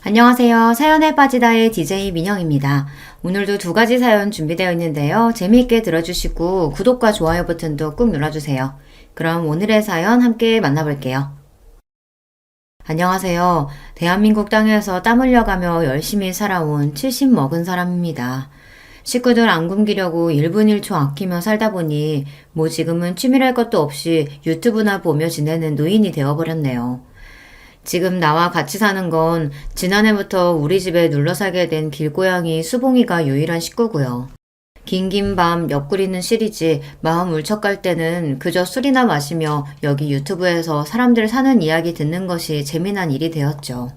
안녕하세요. 사연에 빠지다의 DJ 민영입니다. 오늘도 두 가지 사연 준비되어 있는데요. 재미있게 들어주시고 구독과 좋아요 버튼도 꾹 눌러주세요. 그럼 오늘의 사연 함께 만나볼게요. 안녕하세요. 대한민국 땅에서 땀 흘려가며 열심히 살아온 70 먹은 사람입니다. 식구들 안 굶기려고 1분 1초 아끼며 살다 보니 뭐 지금은 취미랄 것도 없이 유튜브나 보며 지내는 노인이 되어버렸네요. 지금 나와 같이 사는 건 지난해부터 우리 집에 눌러 살게 된 길고양이 수봉이가 유일한 식구고요. 긴긴 밤 옆구리는 시리지 마음 울적할 때는 그저 술이나 마시며 여기 유튜브에서 사람들 사는 이야기 듣는 것이 재미난 일이 되었죠.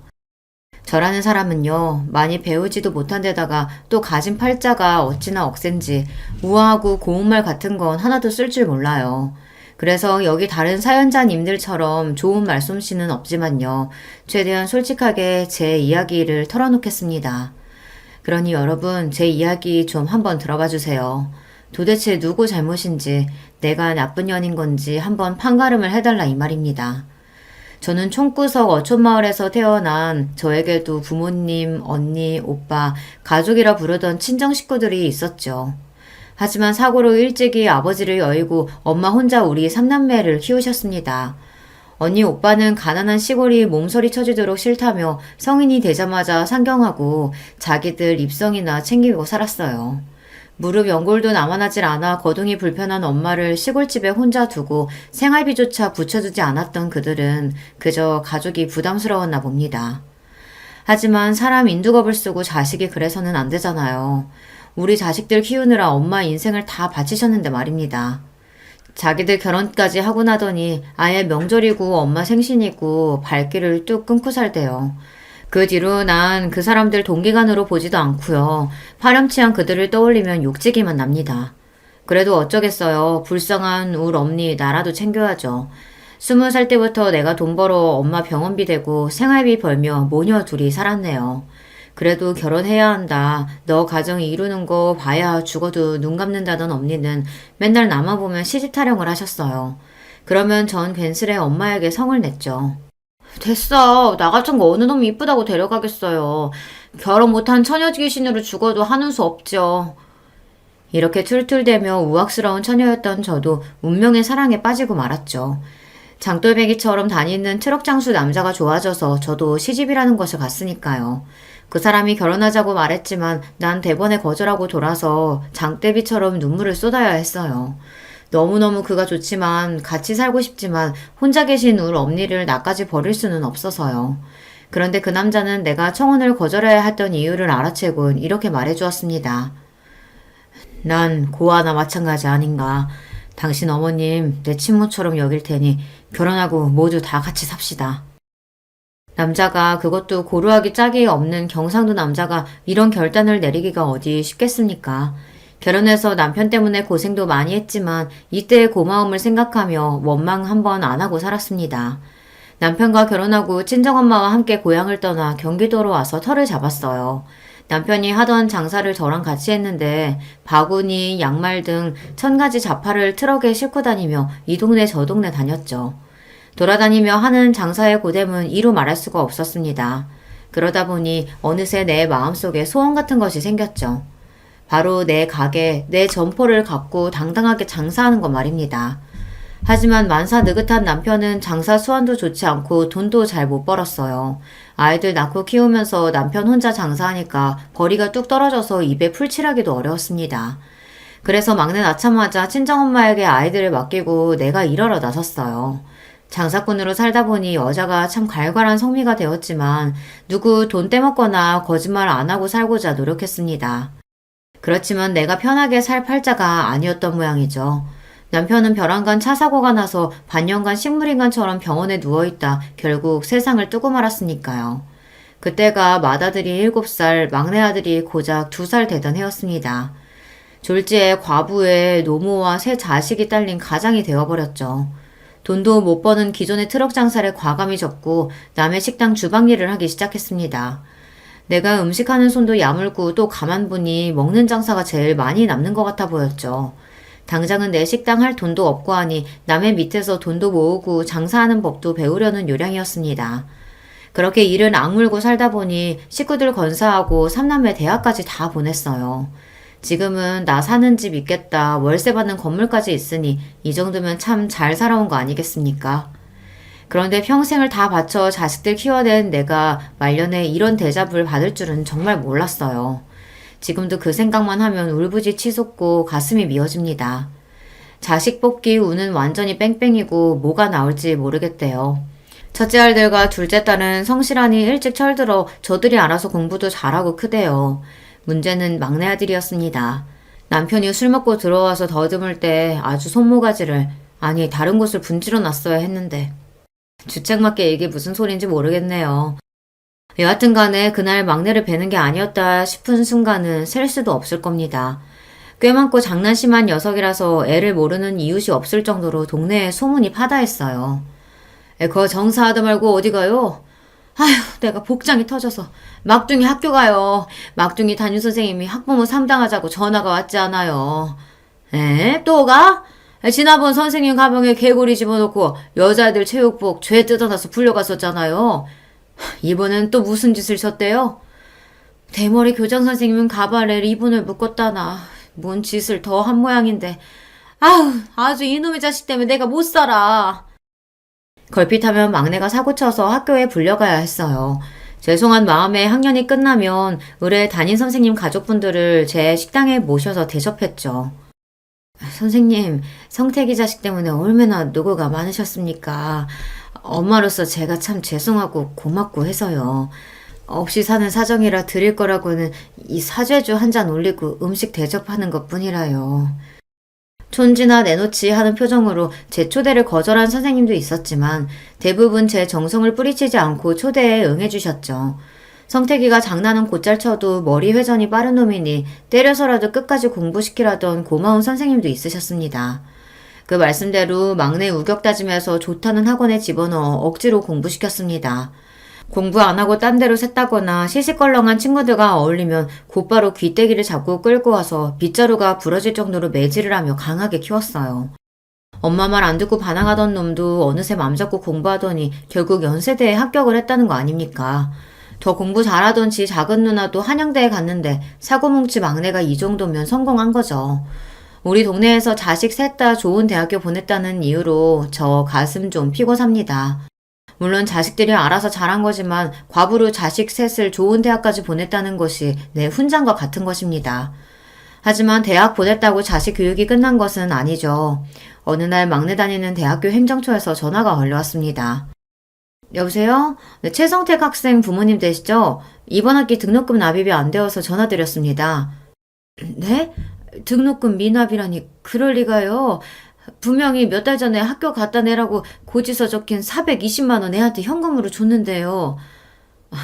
저라는 사람은요, 많이 배우지도 못한 데다가 또 가진 팔자가 어찌나 억센지 우아하고 고운말 같은 건 하나도 쓸 줄 몰라요. 그래서 여기 다른 사연자님들처럼 좋은 말솜씨는 없지만요. 최대한 솔직하게 제 이야기를 털어놓겠습니다. 그러니 여러분 제 이야기 좀 한번 들어봐 주세요. 도대체 누구 잘못인지 내가 나쁜 년인 건지 한번 판가름을 해달라 이 말입니다. 저는 총구석 어촌마을에서 태어난 저에게도 부모님, 언니, 오빠, 가족이라 부르던 친정 식구들이 있었죠. 하지만 사고로 일찍이 아버지를 여의고 엄마 혼자 우리 삼남매를 키우셨습니다. 언니 오빠는 가난한 시골이 몸서리 쳐지도록 싫다며 성인이 되자마자 상경하고 자기들 입성이나 챙기고 살았어요. 무릎 연골도 남아나질 않아 거동이 불편한 엄마를 시골집에 혼자 두고 생활비조차 붙여주지 않았던 그들은 그저 가족이 부담스러웠나 봅니다. 하지만 사람 인두겁을 쓰고 자식이 그래서는 안 되잖아요. 우리 자식들 키우느라 엄마 인생을 다 바치셨는데 말입니다. 자기들 결혼까지 하고 나더니 아예 명절이고 엄마 생신이고 발길을 뚝 끊고 살대요. 그 뒤로 난 그 사람들 동기간으로 보지도 않고요. 파렴치한 그들을 떠올리면 욕지기만 납니다. 그래도 어쩌겠어요. 불쌍한 울 엄니 나라도 챙겨야죠. 20살 때부터 내가 돈 벌어 엄마 병원비 대고 생활비 벌며 모녀 둘이 살았네요. 그래도 결혼해야 한다. 너 가정이 이루는 거 봐야 죽어도 눈 감는다던 엄니는 맨날 나만 보면 시집 타령을 하셨어요. 그러면 전 괜스레 엄마에게 성을 냈죠. 됐어. 나 같은 거 어느 놈이 이쁘다고 데려가겠어요. 결혼 못한 처녀 귀신으로 죽어도 하는 수 없죠. 이렇게 툴툴대며 우악스러운 처녀였던 저도 운명의 사랑에 빠지고 말았죠. 장돌배기처럼 다니는 트럭 장수 남자가 좋아져서 저도 시집이라는 것을 갔으니까요. 그 사람이 결혼하자고 말했지만 난 대번에 거절하고 돌아서 장대비처럼 눈물을 쏟아야 했어요. 너무너무 그가 좋지만 같이 살고 싶지만 혼자 계신 울 엄니를 나까지 버릴 수는 없어서요. 그런데 그 남자는 내가 청혼을 거절해야 했던 이유를 알아채곤 이렇게 말해주었습니다. 난 고아나 마찬가지 아닌가. 당신 어머님 내 친모처럼 여길 테니 결혼하고 모두 다 같이 삽시다. 남자가 그것도 고루하기 짝이 없는 경상도 남자가 이런 결단을 내리기가 어디 쉽겠습니까? 결혼해서 남편 때문에 고생도 많이 했지만 이때의 고마움을 생각하며 원망 한번 안 하고 살았습니다. 남편과 결혼하고 친정엄마와 함께 고향을 떠나 경기도로 와서 터를 잡았어요. 남편이 하던 장사를 저랑 같이 했는데 바구니, 양말 등 1000가지 잡화를 트럭에 싣고 다니며 이 동네 저 동네 다녔죠. 돌아다니며 하는 장사의 고됨은 이루 말할 수가 없었습니다. 그러다 보니 어느새 내 마음속에 소원 같은 것이 생겼죠. 바로 내 가게, 내 점포를 갖고 당당하게 장사하는 것 말입니다. 하지만 만사 느긋한 남편은 장사 수완도 좋지 않고 돈도 잘 못 벌었어요. 아이들 낳고 키우면서 남편 혼자 장사하니까 벌이가 뚝 떨어져서 입에 풀칠하기도 어려웠습니다. 그래서 막내 낳자마자 친정엄마에게 아이들을 맡기고 내가 일하러 나섰어요. 장사꾼으로 살다 보니 여자가 참 갈갈한 성미가 되었지만 누구 돈 떼먹거나 거짓말 안 하고 살고자 노력했습니다. 그렇지만 내가 편하게 살 팔자가 아니었던 모양이죠. 남편은 벼랑간 차 사고가 나서 반년간 식물인간처럼 병원에 누워있다 결국 세상을 뜨고 말았으니까요. 그때가 맏아들이 7살, 막내 아들이 고작 2살 되던 해였습니다. 졸지에 과부에 노모와 세 자식이 딸린 가장이 되어버렸죠. 돈도 못 버는 기존의 트럭 장사를 과감히 접고 남의 식당 주방 일을 하기 시작했습니다. 내가 음식하는 손도 야물고 또 가만 보니 먹는 장사가 제일 많이 남는 것 같아 보였죠. 당장은 내 식당 할 돈도 없고 하니 남의 밑에서 돈도 모으고 장사하는 법도 배우려는 요량이었습니다. 그렇게 일은 악물고 살다 보니 식구들 건사하고 삼남매 대학까지 다 보냈어요. 지금은 나 사는 집 있겠다, 월세 받는 건물까지 있으니 이 정도면 참 잘 살아온 거 아니겠습니까? 그런데 평생을 다 바쳐 자식들 키워낸 내가 말년에 이런 대접을 받을 줄은 정말 몰랐어요. 지금도 그 생각만 하면 울부짖 치솟고 가슴이 미어집니다. 자식 뽑기 운은 완전히 뺑뺑이고 뭐가 나올지 모르겠대요. 첫째 아들과 둘째 딸은 성실하니 일찍 철들어 저들이 알아서 공부도 잘하고 크대요. 문제는 막내 아들이었습니다. 남편이 술 먹고 들어와서 더듬을 때 아주 손모가지를, 아니 다른 곳을 분질러 놨어야 했는데. 주책맞게 이게 무슨 소린지 모르겠네요. 여하튼 간에 그날 막내를 뵈는 게 아니었다 싶은 순간은 셀 수도 없을 겁니다. 꽤 많고 장난심한 녀석이라서 애를 모르는 이웃이 없을 정도로 동네에 소문이 파다했어요. 거 정사하다 말고 어디 가요? 아휴, 내가 복장이 터져서 막둥이 학교 가요. 막둥이 담임선생님이 학부모 상담하자고 전화가 왔지 않아요. 에? 또 가? 지난번 선생님 가방에 개구리 집어넣고 여자애들 체육복 죄 뜯어놔서 불려갔었잖아요. 이번엔 또 무슨 짓을 졌대요? 대머리 교장선생님은 가발에 리본을 묶었다나 뭔 짓을 더 한 모양인데 아우 아주 이놈의 자식 때문에 내가 못 살아. 걸핏하면 막내가 사고쳐서 학교에 불려가야 했어요. 죄송한 마음에 학년이 끝나면 의뢰 담임선생님 가족분들을 제 식당에 모셔서 대접했죠. 선생님, 성태기 자식 때문에 얼마나 노고가 많으셨습니까? 엄마로서 제가 참 죄송하고 고맙고 해서요. 없이 사는 사정이라 드릴 거라고는 이 사죄주 한 잔 올리고 음식 대접하는 것 뿐이라요. 촌지나 내놓지 하는 표정으로 제 초대를 거절한 선생님도 있었지만 대부분 제 정성을 뿌리치지 않고 초대에 응해주셨죠. 성태기가 장난은 곧잘 쳐도 머리 회전이 빠른 놈이니 때려서라도 끝까지 공부시키라던 고마운 선생님도 있으셨습니다. 그 말씀대로 막내 우격 다짐해서 좋다는 학원에 집어넣어 억지로 공부시켰습니다. 공부 안 하고 딴 데로 샜다거나 시시껄렁한 친구들과 어울리면 곧바로 귀때기를 잡고 끌고 와서 빗자루가 부러질 정도로 매질을 하며 강하게 키웠어요. 엄마 말 안 듣고 반항하던 놈도 어느새 맘 잡고 공부하더니 결국 연세대에 합격을 했다는 거 아닙니까? 더 공부 잘하던 지 작은 누나도 한양대에 갔는데 사고뭉치 막내가 이 정도면 성공한 거죠. 우리 동네에서 자식 셋 다 좋은 대학교 보냈다는 이유로 저 가슴 좀 피고 삽니다. 물론 자식들이 알아서 잘한 거지만 과부로 자식 셋을 좋은 대학까지 보냈다는 것이 내 훈장과 같은 것입니다. 하지만 대학 보냈다고 자식 교육이 끝난 것은 아니죠. 어느 날 막내 다니는 대학교 행정처에서 전화가 걸려왔습니다. 여보세요? 네, 최성택 학생 부모님 되시죠? 이번 학기 등록금 납입이 안 되어서 전화드렸습니다. 네? 등록금 미납이라니 그럴 리가요. 분명히 몇 달 전에 학교 갖다 내라고 고지서 적힌 420만 원 애한테 현금으로 줬는데요.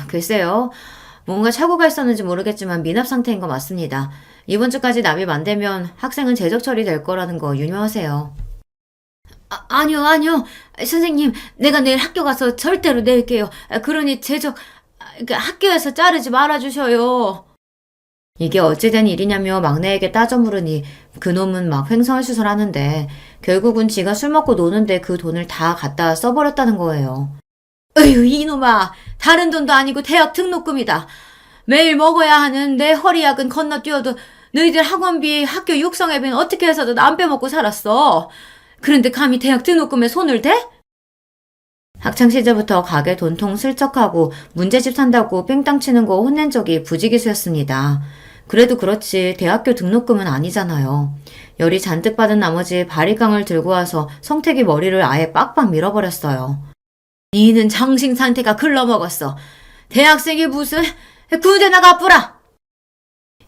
글쎄요. 뭔가 착오가 있었는지 모르겠지만 미납 상태인 거 맞습니다. 이번 주까지 납입 안 되면 학생은 재적 처리될 거라는 거 유념하세요. 아니요. 선생님, 내가 내일 학교 가서 절대로 낼게요. 그러니 학교에서 자르지 말아주셔요. 이게 어찌된 일이냐며 막내에게 따져 물으니 그놈은 막 횡설수설 하는데 결국은 지가 술 먹고 노는데 그 돈을 다 갖다 써버렸다는 거예요. 어휴, 이놈아. 다른 돈도 아니고 대학 등록금이다. 매일 먹어야 하는 내 허리약은 건너뛰어도 너희들 학원비, 학교 육성회비는 어떻게 해서든 안 빼먹고 살았어. 그런데 감히 대학 등록금에 손을 대? 학창시절부터 가게 돈통 슬쩍하고 문제집 산다고 뺑땅 치는 거 혼낸 적이 부지기수였습니다. 그래도 그렇지 대학교 등록금은 아니잖아요. 열이 잔뜩 받은 나머지 바리깡을 들고 와서 성택이 머리를 아예 빡빡 밀어버렸어요. 니는 정신 상태가 글러먹었어. 대학생이 무슨 군대 나가 뿌라.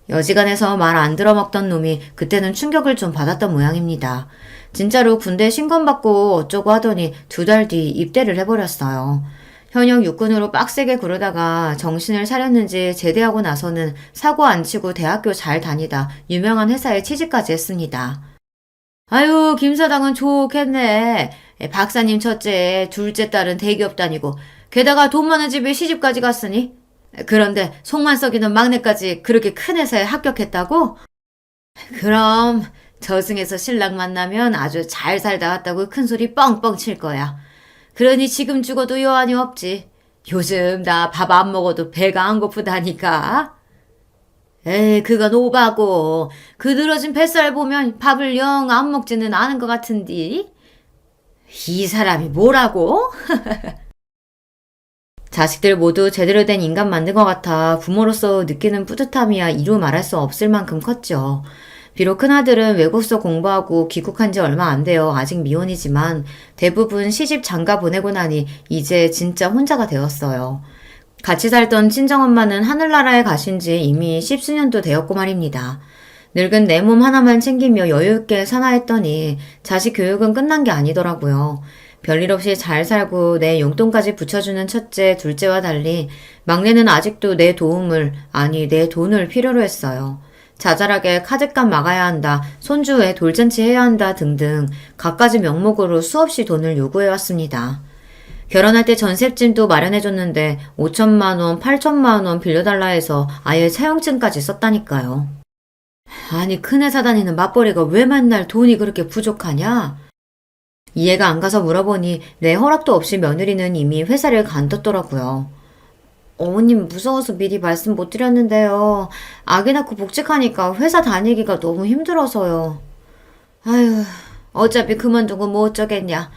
여지간해서 말 안 들어먹던 놈이 그때는 충격을 좀 받았던 모양입니다. 진짜로 군대 신검받고 어쩌고 하더니 2달 뒤 입대를 해버렸어요. 현역 육군으로 빡세게 구르다가 정신을 차렸는지 제대하고 나서는 사고 안 치고 대학교 잘 다니다 유명한 회사에 취직까지 했습니다. 아유, 김사장은 좋겠네. 박사님 첫째, 둘째 딸은 대기업 다니고 게다가 돈 많은 집에 시집까지 갔으니. 그런데 속만 썩이는 막내까지 그렇게 큰 회사에 합격했다고? 그럼 저승에서 신랑 만나면 아주 잘 살다 왔다고 큰 소리 뻥뻥 칠 거야. 그러니 지금 죽어도 여한이 없지. 요즘 나 밥 안 먹어도 배가 안 고프다니까. 에이, 그건 오바고. 그 늘어진 뱃살 보면 밥을 영 안 먹지는 않은 것 같은디. 이 사람이 뭐라고? 자식들 모두 제대로 된 인간 만든 것 같아 부모로서 느끼는 뿌듯함이야 이루 말할 수 없을 만큼 컸죠. 비록 큰아들은 외국서 공부하고 귀국한 지 얼마 안 돼요. 아직 미혼이지만 대부분 시집 장가 보내고 나니 이제 진짜 혼자가 되었어요. 같이 살던 친정엄마는 하늘나라에 가신 지 이미 십수년도 되었고 말입니다. 늙은 내 몸 하나만 챙기며 여유있게 사나 했더니 자식 교육은 끝난 게 아니더라고요. 별일 없이 잘 살고 내 용돈까지 붙여주는 첫째, 둘째와 달리 막내는 아직도 내 도움을, 아니 내 돈을 필요로 했어요. 자잘하게 카드값 막아야 한다, 손주에 돌잔치 해야 한다 등등 갖가지 명목으로 수없이 돈을 요구해왔습니다. 결혼할 때 전셋집도 마련해줬는데 5천만 원, 8천만 원 빌려달라 해서 아예 차용증까지 썼다니까요. 아니 큰 회사 다니는 맞벌이가 왜 맨날 돈이 그렇게 부족하냐? 이해가 안 가서 물어보니 내 허락도 없이 며느리는 이미 회사를 간뒀더라고요. 어머님 무서워서 미리 말씀 못 드렸는데요. 아기 낳고 복직하니까 회사 다니기가 너무 힘들어서요. 아휴, 어차피 그만두고 뭐 어쩌겠냐.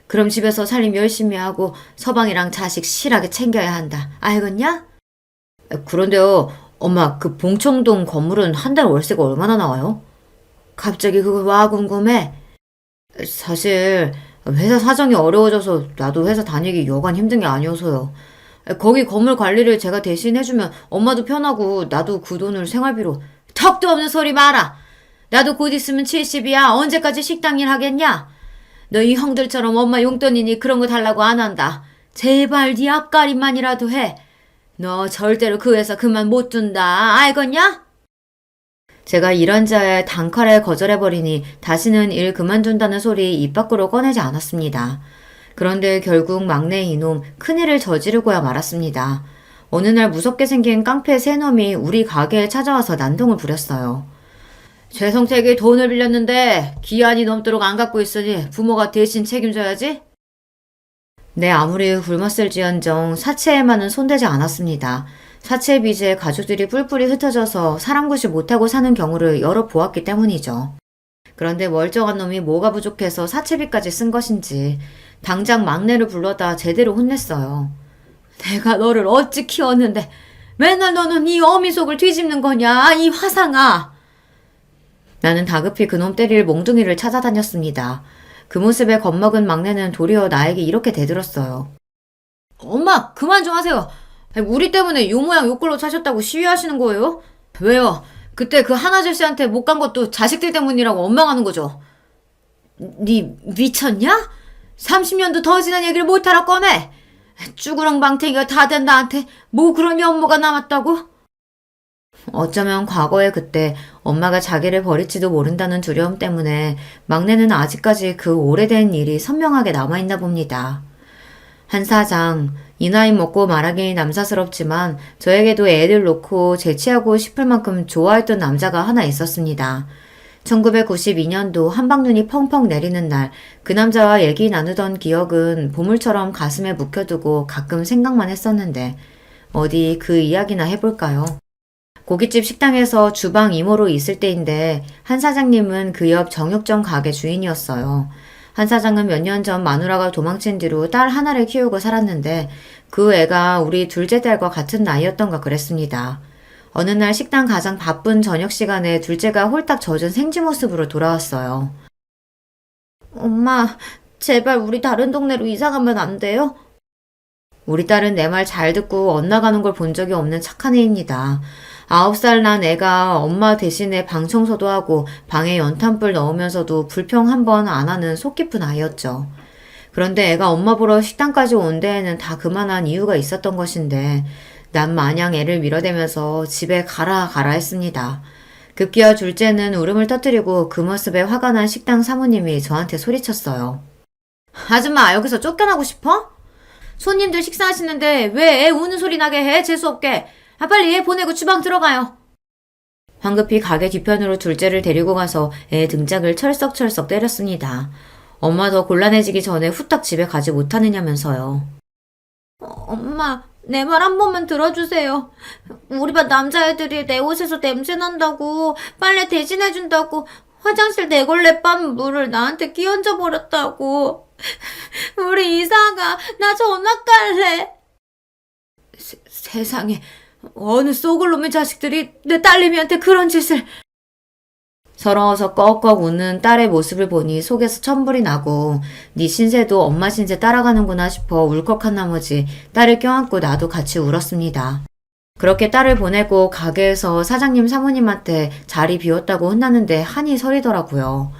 그럼 집에서 살림 열심히 하고 서방이랑 자식 실하게 챙겨야 한다. 알겠냐? 그런데요, 엄마 그 봉청동 건물은 한 달 월세가 얼마나 나와요? 갑자기 그거 와 궁금해? 사실 회사 사정이 어려워져서 나도 회사 다니기 여간 힘든 게 아니어서요. 거기 건물 관리를 제가 대신 해주면 엄마도 편하고 나도 그 돈을 생활비로. 턱도 없는 소리 마라. 나도 곧 있으면 70이야. 언제까지 식당 일 하겠냐? 너희 형들처럼 엄마 용돈이니 그런 거 달라고 안 한다. 제발 네 앞가림만이라도 해. 너 절대로 그 회사 그만 못 둔다. 알겠냐? 제가 이런저런 단칼에 거절해버리니 다시는 일 그만둔다는 소리 입 밖으로 꺼내지 않았습니다. 그런데 결국 막내 이놈 큰일을 저지르고야 말았습니다. 어느 날 무섭게 생긴 깡패 세 놈이 우리 가게에 찾아와서 난동을 부렸어요. 최성택이 돈을 빌렸는데 기한이 넘도록 안 갚고 있으니 부모가 대신 책임져야지. 네, 아무리 굶었을지언정 사채에만은 손대지 않았습니다. 사채 빚에 가족들이 뿔뿔이 흩어져서 사람 구실 못하고 사는 경우를 여러 보았기 때문이죠. 그런데 멀쩡한 놈이 뭐가 부족해서 사채비까지 쓴 것인지 당장 막내를 불러다 제대로 혼냈어요. 내가 너를 어찌 키웠는데 맨날 너는 이 어미 속을 뒤집는 거냐, 이 화상아. 나는 다급히 그놈 때릴 몽둥이를 찾아다녔습니다. 그 모습에 겁먹은 막내는 도리어 나에게 이렇게 대들었어요. 엄마 그만 좀 하세요. 우리 때문에 요 모양 요 꼴로 사셨다고 시위하시는 거예요? 왜요? 그때 그 한 아저씨한테 못 간 것도 자식들 때문이라고 원망하는 거죠. 니 미쳤냐? 30년도 더 지난 얘기를 못하라 꺼내. 쭈구렁 방태기가 다 된 나한테 뭐 그런 연모가 남았다고? 어쩌면 과거에 그때 엄마가 자기를 버릴지도 모른다는 두려움 때문에 막내는 아직까지 그 오래된 일이 선명하게 남아있나 봅니다. 한 사장, 이 나이 먹고 말하기 남사스럽지만 저에게도 애를 놓고 재치하고 싶을 만큼 좋아했던 남자가 하나 있었습니다. 1992년도 한방눈이 펑펑 내리는 날 그 남자와 얘기 나누던 기억은 보물처럼 가슴에 묵혀두고 가끔 생각만 했었는데 어디 그 이야기나 해볼까요? 고깃집 식당에서 주방 이모로 있을 때인데 한 사장님은 그 옆 정육점 가게 주인이었어요. 한 사장은 몇 년 전 마누라가 도망친 뒤로 딸 하나를 키우고 살았는데 그 애가 우리 둘째 딸과 같은 나이였던가 그랬습니다. 어느 날 식당 가장 바쁜 저녁 시간에 둘째가 홀딱 젖은 생쥐 모습으로 돌아왔어요. 엄마, 제발 우리 다른 동네로 이사 가면 안 돼요? 우리 딸은 내 말 잘 듣고 엇나가는 걸 본 적이 없는 착한 애입니다. 9살 난 애가 엄마 대신에 방 청소도 하고 방에 연탄불 넣으면서도 불평 한 번 안 하는 속 깊은 아이였죠. 그런데 애가 엄마 보러 식당까지 온 데에는 다 그만한 이유가 있었던 것인데 난 마냥 애를 밀어대면서 집에 가라 했습니다. 급기야 둘째는 울음을 터뜨리고 그 모습에 화가 난 식당 사모님이 저한테 소리쳤어요. 아줌마 여기서 쫓겨나고 싶어? 손님들 식사하시는데 왜 애 우는 소리 나게 해? 재수없게. 빨리 애 보내고 주방 들어가요. 황급히 가게 뒤편으로 둘째를 데리고 가서 애 등짝을 철썩철썩 때렸습니다. 엄마 더 곤란해지기 전에 후딱 집에 가지 못하느냐면서요. 엄마, 내 말 한 번만 들어주세요. 우리 반 남자애들이 내 옷에서 냄새 난다고, 빨래 대신해준다고, 화장실 내걸레 빤 물을 나한테 끼얹어 버렸다고. 우리 이사가, 나 전학 갈래. 세상에, 어느 쏘글 놈의 자식들이 내 딸내미한테 그런 짓을. 서러워서 꺽꺽 웃는 딸의 모습을 보니 속에서 천불이 나고 네 신세도 엄마 신세 따라가는구나 싶어 울컥한 나머지 딸을 껴안고 나도 같이 울었습니다. 그렇게 딸을 보내고 가게에서 사장님 사모님한테 자리 비웠다고 혼났는데 한이 서리더라고요.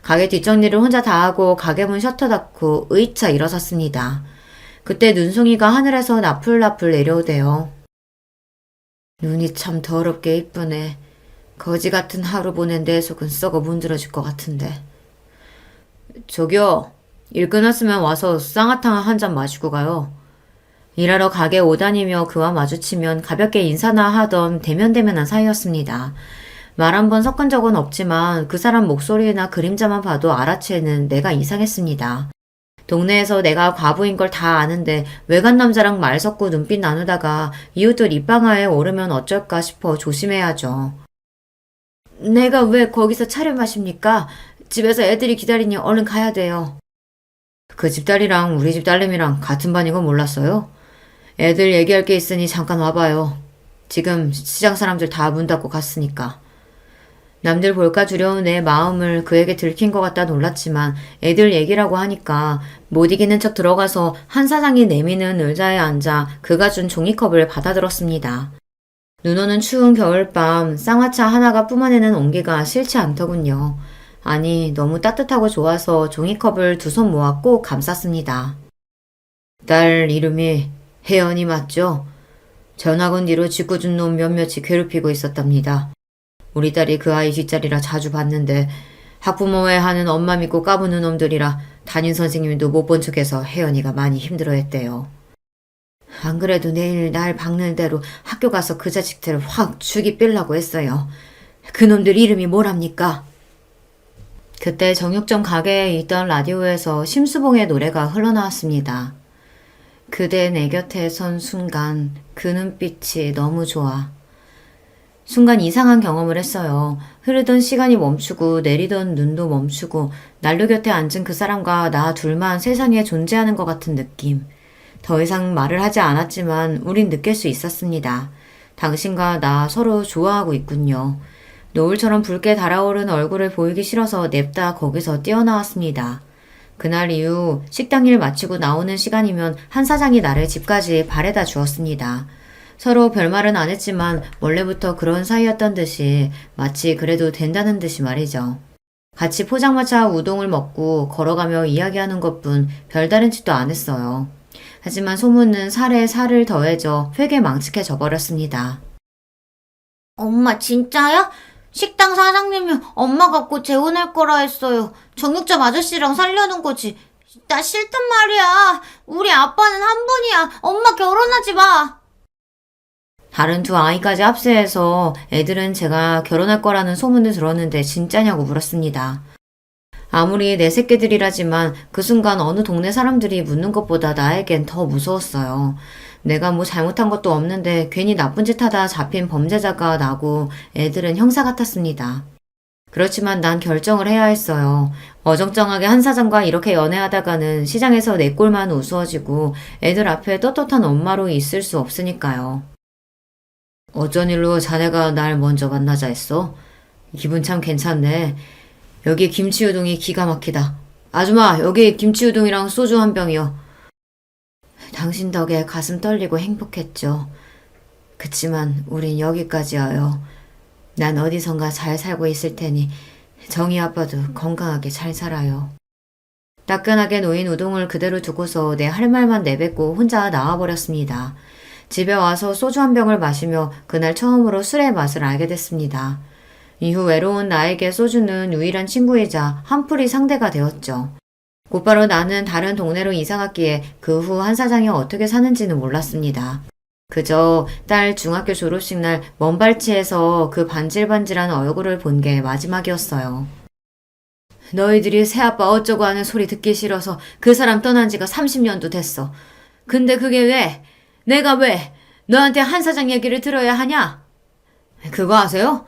가게 뒷정리를 혼자 다 하고 가게 문 셔터 닫고 의차 일어섰습니다. 그때 눈송이가 하늘에서 나풀나풀 내려오대요. 눈이 참 더럽게 이쁘네. 거지 같은 하루 보낸 내 속은 썩어 문드러질 것 같은데. 저기요. 일 끝났으면 와서 쌍화탕 한 잔 마시고 가요. 일하러 가게 오다니며 그와 마주치면 가볍게 인사나 하던 대면대면한 사이였습니다. 말 한 번 섞은 적은 없지만 그 사람 목소리나 그림자만 봐도 알아채는 내가 이상했습니다. 동네에서 내가 과부인 걸 다 아는데 외간 남자랑 말 섞고 눈빛 나누다가 이웃들 입방아에 오르면 어쩔까 싶어 조심해야죠. 내가 왜 거기서 차를 마십니까? 집에서 애들이 기다리니 얼른 가야 돼요. 그 집딸이랑 우리 집 딸내미랑 같은 반인 건 몰랐어요? 애들 얘기할 게 있으니 잠깐 와봐요. 지금 시장 사람들 다 문 닫고 갔으니까. 남들 볼까 두려운 내 마음을 그에게 들킨 것 같다 놀랐지만 애들 얘기라고 하니까 못 이기는 척 들어가서 한 사장이 내미는 의자에 앉아 그가 준 종이컵을 받아들었습니다. 눈 오는 추운 겨울밤 쌍화차 하나가 뿜어내는 온기가 싫지 않더군요. 아니 너무 따뜻하고 좋아서 종이컵을 두 손 모아 꼭 감쌌습니다. 딸 이름이 혜연이 맞죠? 전학 온 뒤로 짓궂은 놈 몇몇이 괴롭히고 있었답니다. 우리 딸이 그 아이 뒷자리라 자주 봤는데 학부모회 하는 엄마 믿고 까부는 놈들이라 담임 선생님도 못 본 척해서 혜연이가 많이 힘들어했대요. 안 그래도 내일 날 박는 대로 학교 가서 그 자식들을 확 죽이 삘라고 했어요. 그놈들 이름이 뭐랍니까? 그때 정육점 가게에 있던 라디오에서 심수봉의 노래가 흘러나왔습니다. 그대 내 곁에 선 순간 그 눈빛이 너무 좋아. 순간 이상한 경험을 했어요. 흐르던 시간이 멈추고 내리던 눈도 멈추고 난로 곁에 앉은 그 사람과 나 둘만 세상에 존재하는 것 같은 느낌. 더 이상 말을 하지 않았지만 우린 느낄 수 있었습니다. 당신과 나 서로 좋아하고 있군요. 노을처럼 붉게 달아오른 얼굴을 보이기 싫어서 냅다 거기서 뛰어나왔습니다. 그날 이후 식당 일 마치고 나오는 시간이면 한 사장이 나를 집까지 바래다 주었습니다. 서로 별말은 안 했지만 원래부터 그런 사이였던 듯이 마치 그래도 된다는 듯이 말이죠. 같이 포장마차 우동을 먹고 걸어가며 이야기하는 것뿐 별다른 짓도 안 했어요. 하지만 소문은 살에 살을 더해져 회개망측해져 버렸습니다. 엄마, 진짜야? 식당 사장님이 엄마 갖고 재혼할 거라 했어요. 정육점 아저씨랑 살려는 거지. 나 싫단 말이야. 우리 아빠는 한 분이야. 엄마 결혼하지 마. 다른 두 아이까지 합세해서 애들은 제가 결혼할 거라는 소문을 들었는데 진짜냐고 물었습니다. 아무리 내 새끼들이라지만 그 순간 어느 동네 사람들이 묻는 것보다 나에겐 더 무서웠어요. 내가 뭐 잘못한 것도 없는데 괜히 나쁜 짓 하다 잡힌 범죄자가 나고 애들은 형사 같았습니다. 그렇지만 난 결정을 해야 했어요. 어정쩡하게 한 사장과 이렇게 연애하다가는 시장에서 내 꼴만 우스워지고 애들 앞에 떳떳한 엄마로 있을 수 없으니까요. 어쩐 일로 자네가 날 먼저 만나자 했어? 기분 참 괜찮네. 여기 김치우동이 기가 막히다. 아줌마, 여기 김치우동이랑 소주 한 병이요. 당신 덕에 가슴 떨리고 행복했죠. 그치만 우린 여기까지여요. 난 어디선가 잘 살고 있을 테니 정희 아빠도 건강하게 잘 살아요. 따끈하게 놓인 우동을 그대로 두고서 내 할 말만 내뱉고 혼자 나와버렸습니다. 집에 와서 소주 한 병을 마시며 그날 처음으로 술의 맛을 알게 됐습니다. 이후 외로운 나에게 소주는 유일한 친구이자 한풀이 상대가 되었죠. 곧바로 나는 다른 동네로 이사 갔기에 그 후 한 사장이 어떻게 사는지는 몰랐습니다. 그저 딸 중학교 졸업식 날 먼발치에서 그 반질반질한 얼굴을 본 게 마지막이었어요. 너희들이 새아빠 어쩌고 하는 소리 듣기 싫어서 그 사람 떠난 지가 30년도 됐어. 근데 그게 왜? 내가 왜 너한테 한 사장 얘기를 들어야 하냐? 그거 아세요?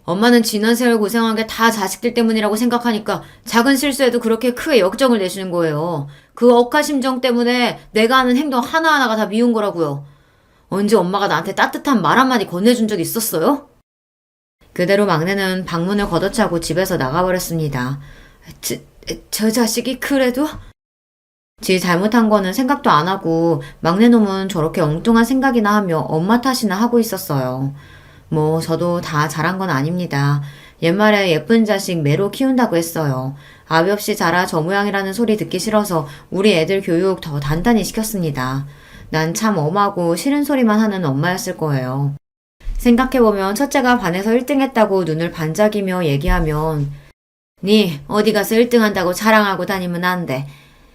엄마는 지난 세월 고생한 게 다 자식들 때문이라고 생각하니까 작은 실수에도 그렇게 크게 역정을 내시는 거예요. 그 억하심정 때문에 내가 하는 행동 하나하나가 다 미운 거라고요. 언제 엄마가 나한테 따뜻한 말 한마디 건네준 적 있었어요? 그대로 막내는 방문을 걷어차고 집에서 나가버렸습니다. 저 자식이 그래도? 지 잘못한 거는 생각도 안 하고 막내 놈은 저렇게 엉뚱한 생각이나 하며 엄마 탓이나 하고 있었어요. 뭐 저도 다 잘한 건 아닙니다. 옛말에 예쁜 자식 매로 키운다고 했어요. 아비 없이 자라 저 모양이라는 소리 듣기 싫어서 우리 애들 교육 더 단단히 시켰습니다. 난 참 엄하고 싫은 소리만 하는 엄마였을 거예요. 생각해보면 첫째가 반에서 1등 했다고 눈을 반짝이며 얘기하면 니 어디 가서 1등 한다고 자랑하고 다니면 안 돼.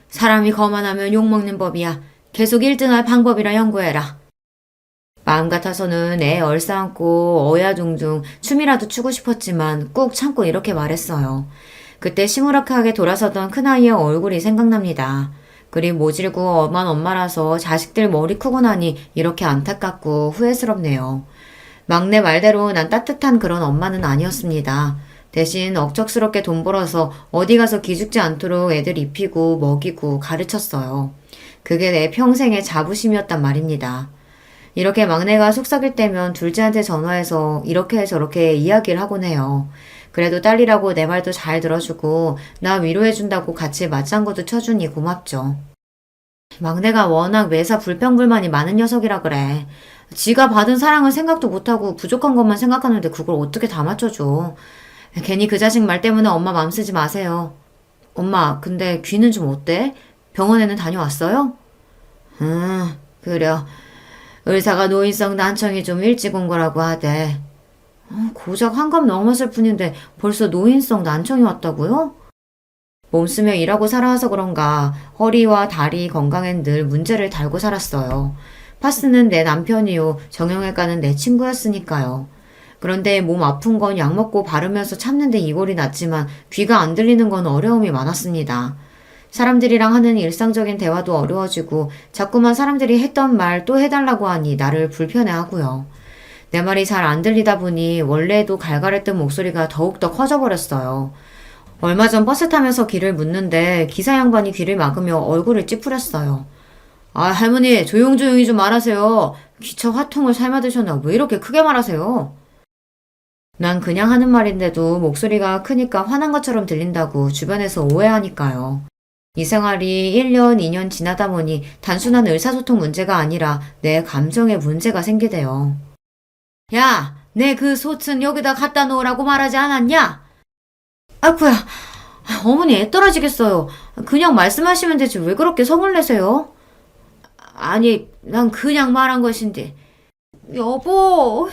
사람이 거만하면 욕먹는 법이야. 계속 1등할 방법이라 연구해라. 마음 같아서는 애 얼싸안고 어야둥둥 춤이라도 추고 싶었지만 꾹 참고 이렇게 말했어요. 그때 시무룩하게 돌아서던 큰아이의 얼굴이 생각납니다. 그리 모질고 엄한 엄마라서 자식들 머리 크고 나니 이렇게 안타깝고 후회스럽네요. 막내 말대로 난 따뜻한 그런 엄마는 아니었습니다. 대신 억척스럽게 돈 벌어서 어디 가서 기죽지 않도록 애들 입히고 먹이고 가르쳤어요. 그게 내 평생의 자부심이었단 말입니다. 이렇게 막내가 속삭일 때면 둘째한테 전화해서 이렇게 저렇게 이야기를 하곤 해요. 그래도 딸이라고 내 말도 잘 들어주고 나 위로해준다고 같이 맞장구도 쳐주니 고맙죠. 막내가 워낙 매사 불평불만이 많은 녀석이라 그래. 지가 받은 사랑은 생각도 못하고 부족한 것만 생각하는데 그걸 어떻게 다 맞춰줘. 괜히 그 자식 말 때문에 엄마 맘 쓰지 마세요. 엄마, 근데 귀는 좀 어때? 병원에는 다녀왔어요? 그래. 의사가 노인성 난청이 좀 일찍 온 거라고 하대. 고작 환갑 넘었을 뿐인데 벌써 노인성 난청이 왔다고요? 몸쓰며 일하고 살아와서 그런가 허리와 다리 건강엔 늘 문제를 달고 살았어요. 파스는 내 남편이요. 정형외과는 내 친구였으니까요. 그런데 몸 아픈 건 약 먹고 바르면서 참는데 이골이 났지만 귀가 안 들리는 건 어려움이 많았습니다. 사람들이랑 하는 일상적인 대화도 어려워지고 자꾸만 사람들이 했던 말 또 해달라고 하니 나를 불편해하고요. 내 말이 잘 안 들리다 보니 원래도 갈갈했던 목소리가 더욱더 커져버렸어요. 얼마 전 버스 타면서 귀를 묻는데 기사 양반이 귀를 막으며 얼굴을 찌푸렸어요. 할머니 조용조용히 좀 말하세요. 귀처 화통을 삶아드셨나 왜 이렇게 크게 말하세요? 난 그냥 하는 말인데도 목소리가 크니까 화난 것처럼 들린다고 주변에서 오해하니까요. 이 생활이 1년, 2년 지나다 보니 단순한 의사소통 문제가 아니라 내 감정에 문제가 생기대요. 야, 내 그 소튼 여기다 갖다 놓으라고 말하지 않았냐? 아이쿠야, 어머니 애 떨어지겠어요. 그냥 말씀하시면 되지 왜 그렇게 성을 내세요? 아니, 난 그냥 말한 것인데. 여보.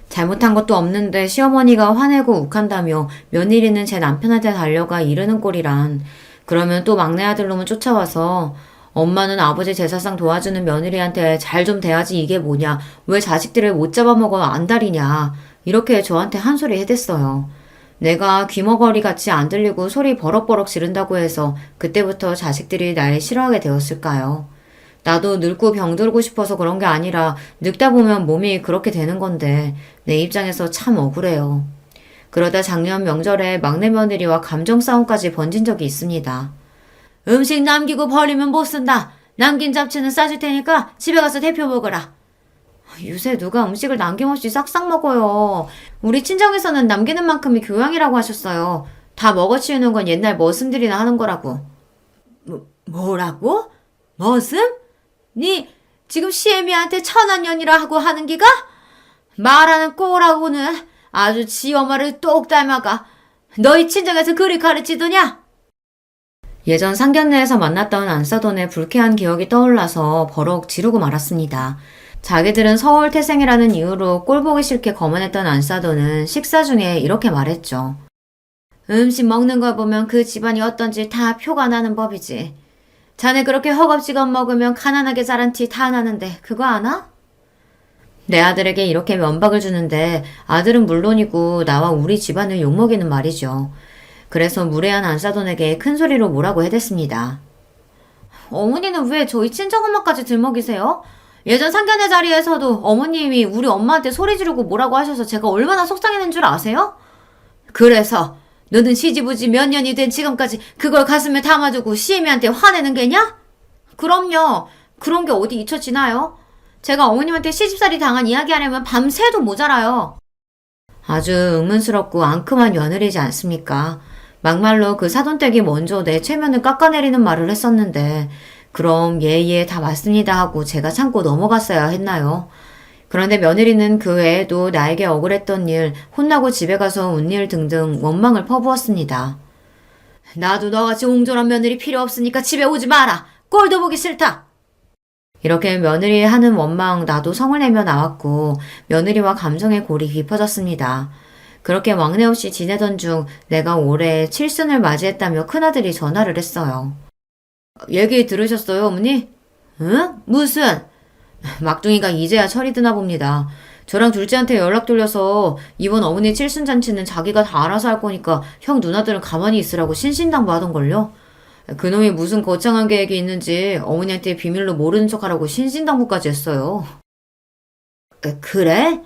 잘못한 것도 없는데 시어머니가 화내고 욱한다며 며느리는 제 남편한테 달려가 이르는 꼴이란. 그러면 또 막내 아들놈은 쫓아와서 엄마는 아버지 제사상 도와주는 며느리한테 잘 좀 대하지 이게 뭐냐. 왜 자식들을 못 잡아먹어 안달이냐. 이렇게 저한테 한 소리 해댔어요. 내가 귀머거리 같이 안 들리고 소리 버럭버럭 지른다고 해서 그때부터 자식들이 날 싫어하게 되었을까요? 나도 늙고 병들고 싶어서 그런 게 아니라 늙다 보면 몸이 그렇게 되는 건데 내 입장에서 참 억울해요. 그러다 작년 명절에 막내 며느리와 감정 싸움까지 번진 적이 있습니다. 음식 남기고 버리면 못 쓴다. 남긴 잡채는 싸줄 테니까 집에 가서 데펴 먹어라. 요새 누가 음식을 남김없이 싹싹 먹어요. 우리 친정에서는 남기는 만큼이 교양이라고 하셨어요. 다 먹어치우는 건 옛날 머슴들이나 하는 거라고. 뭐라고? 머슴? 니 지금 시애미한테 천한년이라 하고 하는 기가? 말하는 꼬라고는 아주 지 엄마를 똑 닮아가. 너희 친정에서 그리 가르치더냐? 예전 상견례에서 만났던 안사돈의 불쾌한 기억이 떠올라서 버럭 지르고 말았습니다. 자기들은 서울 태생이라는 이유로 꼴보기 싫게 거만했던 안사돈은 식사 중에 이렇게 말했죠. 음식 먹는 걸 보면 그 집안이 어떤지 다 표가 나는 법이지. 자네 그렇게 허겁지겁 먹으면 가난하게 자란 티 다 나는데 그거 아나? 내 아들에게 이렇게 면박을 주는데 아들은 물론이고 나와 우리 집안을 욕먹이는 말이죠. 그래서 무례한 안사돈에게 큰 소리로 뭐라고 해댔습니다. 어머니는 왜 저희 친정엄마까지 들먹이세요? 예전 상견례 자리에서도 어머님이 우리 엄마한테 소리 지르고 뭐라고 하셔서 제가 얼마나 속상했는 줄 아세요? 그래서 너는 시집오지 몇 년이 된 지금까지 그걸 가슴에 담아두고 시애미한테 화내는 게냐? 그럼요. 그런 게 어디 잊혀지나요? 제가 어머님한테 시집살이 당한 이야기 하려면 밤새도 모자라요. 아주 의문스럽고 앙큼한 며느리지 않습니까? 막말로 그 사돈댁이 먼저 내 체면을 깎아내리는 말을 했었는데 그럼 예예 다 맞습니다 하고 제가 참고 넘어갔어야 했나요? 그런데 며느리는 그 외에도 나에게 억울했던 일, 혼나고 집에 가서 운 일 등등 원망을 퍼부었습니다. 나도 너같이 옹졸한 며느리 필요 없으니까 집에 오지 마라. 꼴도 보기 싫다. 이렇게 며느리 하는 원망 나도 성을 내며 나왔고 며느리와 감정의 골이 깊어졌습니다. 그렇게 왕래 없이 지내던 중 내가 올해 칠순을 맞이했다며 큰아들이 전화를 했어요. 얘기 들으셨어요, 어머니? 응? 무슨? 막둥이가 이제야 철이 드나 봅니다. 저랑 둘째한테 연락 돌려서 이번 어머니 칠순잔치는 자기가 다 알아서 할 거니까 형 누나들은 가만히 있으라고 신신당부하던걸요? 그놈이 무슨 거창한 계획이 있는지 어머니한테 비밀로 모르는 척하라고 신신당부까지 했어요. 그래?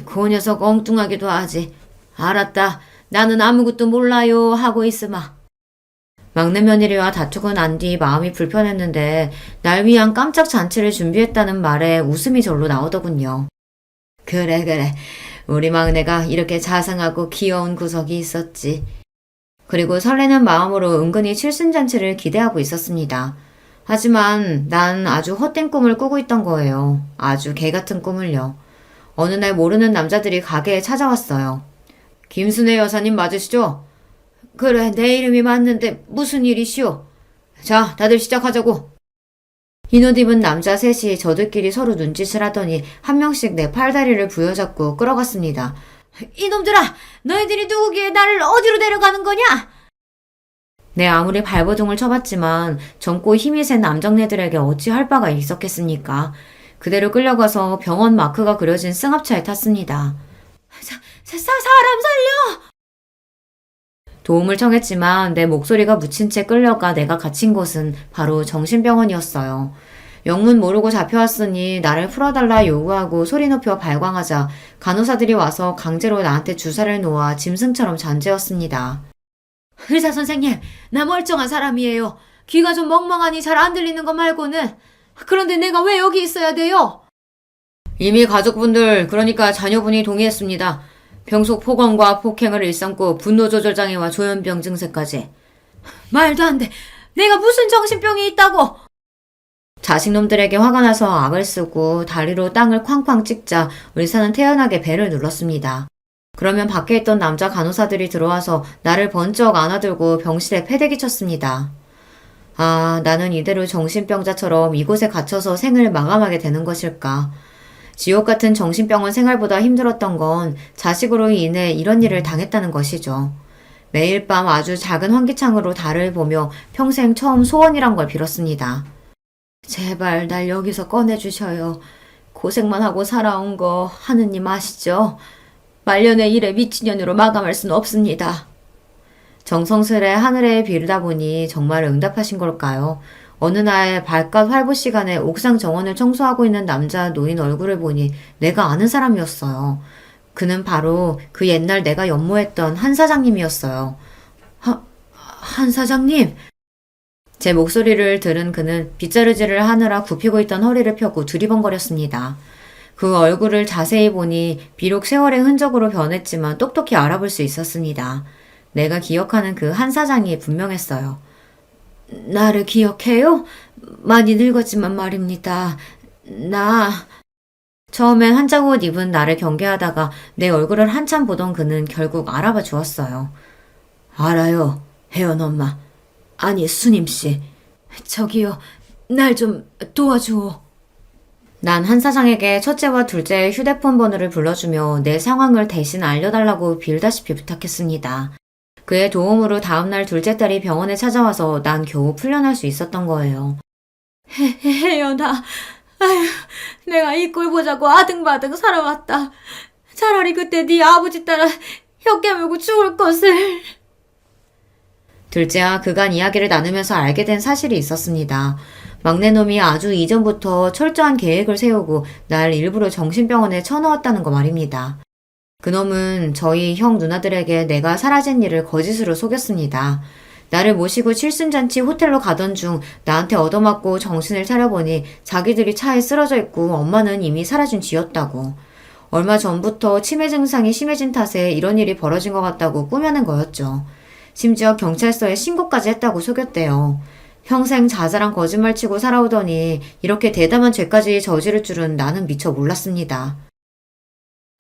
그 녀석 엉뚱하기도 하지. 알았다. 나는 아무것도 몰라요 하고 있으마. 막내 며느리와 다투고 난 뒤 마음이 불편했는데 날 위한 깜짝 잔치를 준비했다는 말에 웃음이 절로 나오더군요. 그래. 우리 막내가 이렇게 자상하고 귀여운 구석이 있었지. 그리고 설레는 마음으로 은근히 칠순잔치를 기대하고 있었습니다. 하지만 난 아주 헛된 꿈을 꾸고 있던 거예요. 아주 개같은 꿈을요. 어느 날 모르는 남자들이 가게에 찾아왔어요. 김순애 여사님 맞으시죠? 그래, 내 이름이 맞는데 무슨 일이시오? 자, 다들 시작하자고. 흰옷 입은 남자 셋이 저들끼리 서로 눈짓을 하더니 한 명씩 내 팔다리를 부여잡고 끌어갔습니다. 이놈들아! 너희들이 누구기에 나를 어디로 데려가는 거냐? 내 아무리 발버둥을 쳐봤지만 젊고 힘이 센 남정네들에게 어찌 할 바가 있었겠습니까? 그대로 끌려가서 병원 마크가 그려진 승합차에 탔습니다. 사람 살려! 도움을 청했지만 내 목소리가 묻힌 채 끌려가 내가 갇힌 곳은 바로 정신병원이었어요. 영문 모르고 잡혀왔으니 나를 풀어달라 요구하고 소리 높여 발광하자 간호사들이 와서 강제로 나한테 주사를 놓아 짐승처럼 잔재웠습니다. 의사 선생님, 나 멀쩡한 사람이에요. 귀가 좀 멍멍하니 잘 안 들리는 거 말고는. 그런데 내가 왜 여기 있어야 돼요? 이미 가족분들, 그러니까 자녀분이 동의했습니다. 병속 폭언과 폭행을 일삼고 분노조절장애와 조현병 증세까지. 말도 안 돼. 내가 무슨 정신병이 있다고. 자식놈들에게 화가 나서 악을 쓰고 다리로 땅을 쾅쾅 찍자 의사는 태연하게 배를 눌렀습니다. 그러면 밖에 있던 남자 간호사들이 들어와서 나를 번쩍 안아들고 병실에 패대기 쳤습니다. 아, 나는 이대로 정신병자처럼 이곳에 갇혀서 생을 마감하게 되는 것일까. 지옥 같은 정신병원 생활보다 힘들었던 건 자식으로 인해 이런 일을 당했다는 것이죠. 매일 밤 아주 작은 환기창으로 달을 보며 평생 처음 소원이란 걸 빌었습니다. 제발 날 여기서 꺼내주셔요. 고생만 하고 살아온 거 하느님 아시죠? 말년의 일에 미친년으로 마감할 수는 없습니다. 정성스레 하늘에 비르다 보니 정말 응답하신 걸까요? 어느 날 발갓 활보 시간에 옥상 정원을 청소하고 있는 남자 노인 얼굴을 보니 내가 아는 사람이었어요. 그는 바로 그 옛날 내가 연모했던 한 사장님이었어요. 한 사장님? 제 목소리를 들은 그는 빗자루질을 하느라 굽히고 있던 허리를 펴고 두리번거렸습니다. 그 얼굴을 자세히 보니 비록 세월의 흔적으로 변했지만 똑똑히 알아볼 수 있었습니다. 내가 기억하는 그 한 사장이 분명했어요. 나를 기억해요? 많이 늙었지만 말입니다. 처음엔 한짝 옷 입은 나를 경계하다가 내 얼굴을 한참 보던 그는 결국 알아봐 주었어요. 알아요, 혜연 엄마. 아니, 수님씨. 저기요, 날 좀 도와주오. 난 한 사장에게 첫째와 둘째의 휴대폰 번호를 불러주며 내 상황을 대신 알려달라고 빌다시피 부탁했습니다. 그의 도움으로 다음날 둘째 딸이 병원에 찾아와서 난 겨우 풀려날 수 있었던 거예요. 혜연아, 아휴, 내가 이 꼴 보자고 아등바등 살아왔다. 차라리 그때 네 아버지 따라 혀 깨물고 죽을 것을. 둘째와 그간 이야기를 나누면서 알게 된 사실이 있었습니다. 막내놈이 아주 이전부터 철저한 계획을 세우고 날 일부러 정신병원에 쳐넣었다는 거 말입니다. 그놈은 저희 형 누나들에게 내가 사라진 일을 거짓으로 속였습니다. 나를 모시고 칠순잔치 호텔로 가던 중 나한테 얻어맞고 정신을 차려보니 자기들이 차에 쓰러져 있고 엄마는 이미 사라진 쥐였다고. 얼마 전부터 치매 증상이 심해진 탓에 이런 일이 벌어진 것 같다고 꾸며낸 거였죠. 심지어 경찰서에 신고까지 했다고 속였대요. 평생 자잘한 거짓말 치고 살아오더니 이렇게 대담한 죄까지 저지를 줄은 나는 미처 몰랐습니다.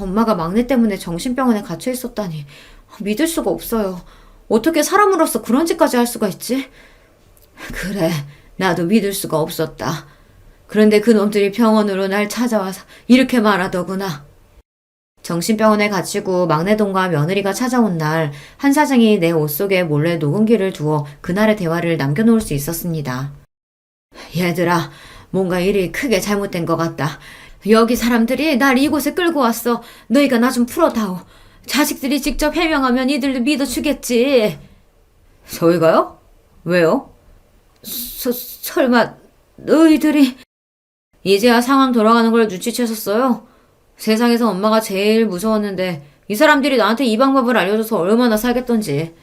엄마가 막내 때문에 정신병원에 갇혀 있었다니 믿을 수가 없어요. 어떻게 사람으로서 그런 짓까지 할 수가 있지? 그래, 나도 믿을 수가 없었다. 그런데 그놈들이 병원으로 날 찾아와서 이렇게 말하더구나. 정신병원에 갇히고 막내동과 며느리가 찾아온 날, 한 사장이 내 옷 속에 몰래 녹음기를 두어 그날의 대화를 남겨놓을 수 있었습니다. 얘들아, 뭔가 일이 크게 잘못된 것 같다. 여기 사람들이 날 이곳에 끌고 왔어. 너희가 나 좀 풀어다오. 자식들이 직접 해명하면 이들도 믿어주겠지. 저희가요? 왜요? 설마 너희들이... 이제야 상황 돌아가는 걸 눈치채셨어요? 세상에서 엄마가 제일 무서웠는데 이 사람들이 나한테 이 방법을 알려줘서 얼마나 살겠던지.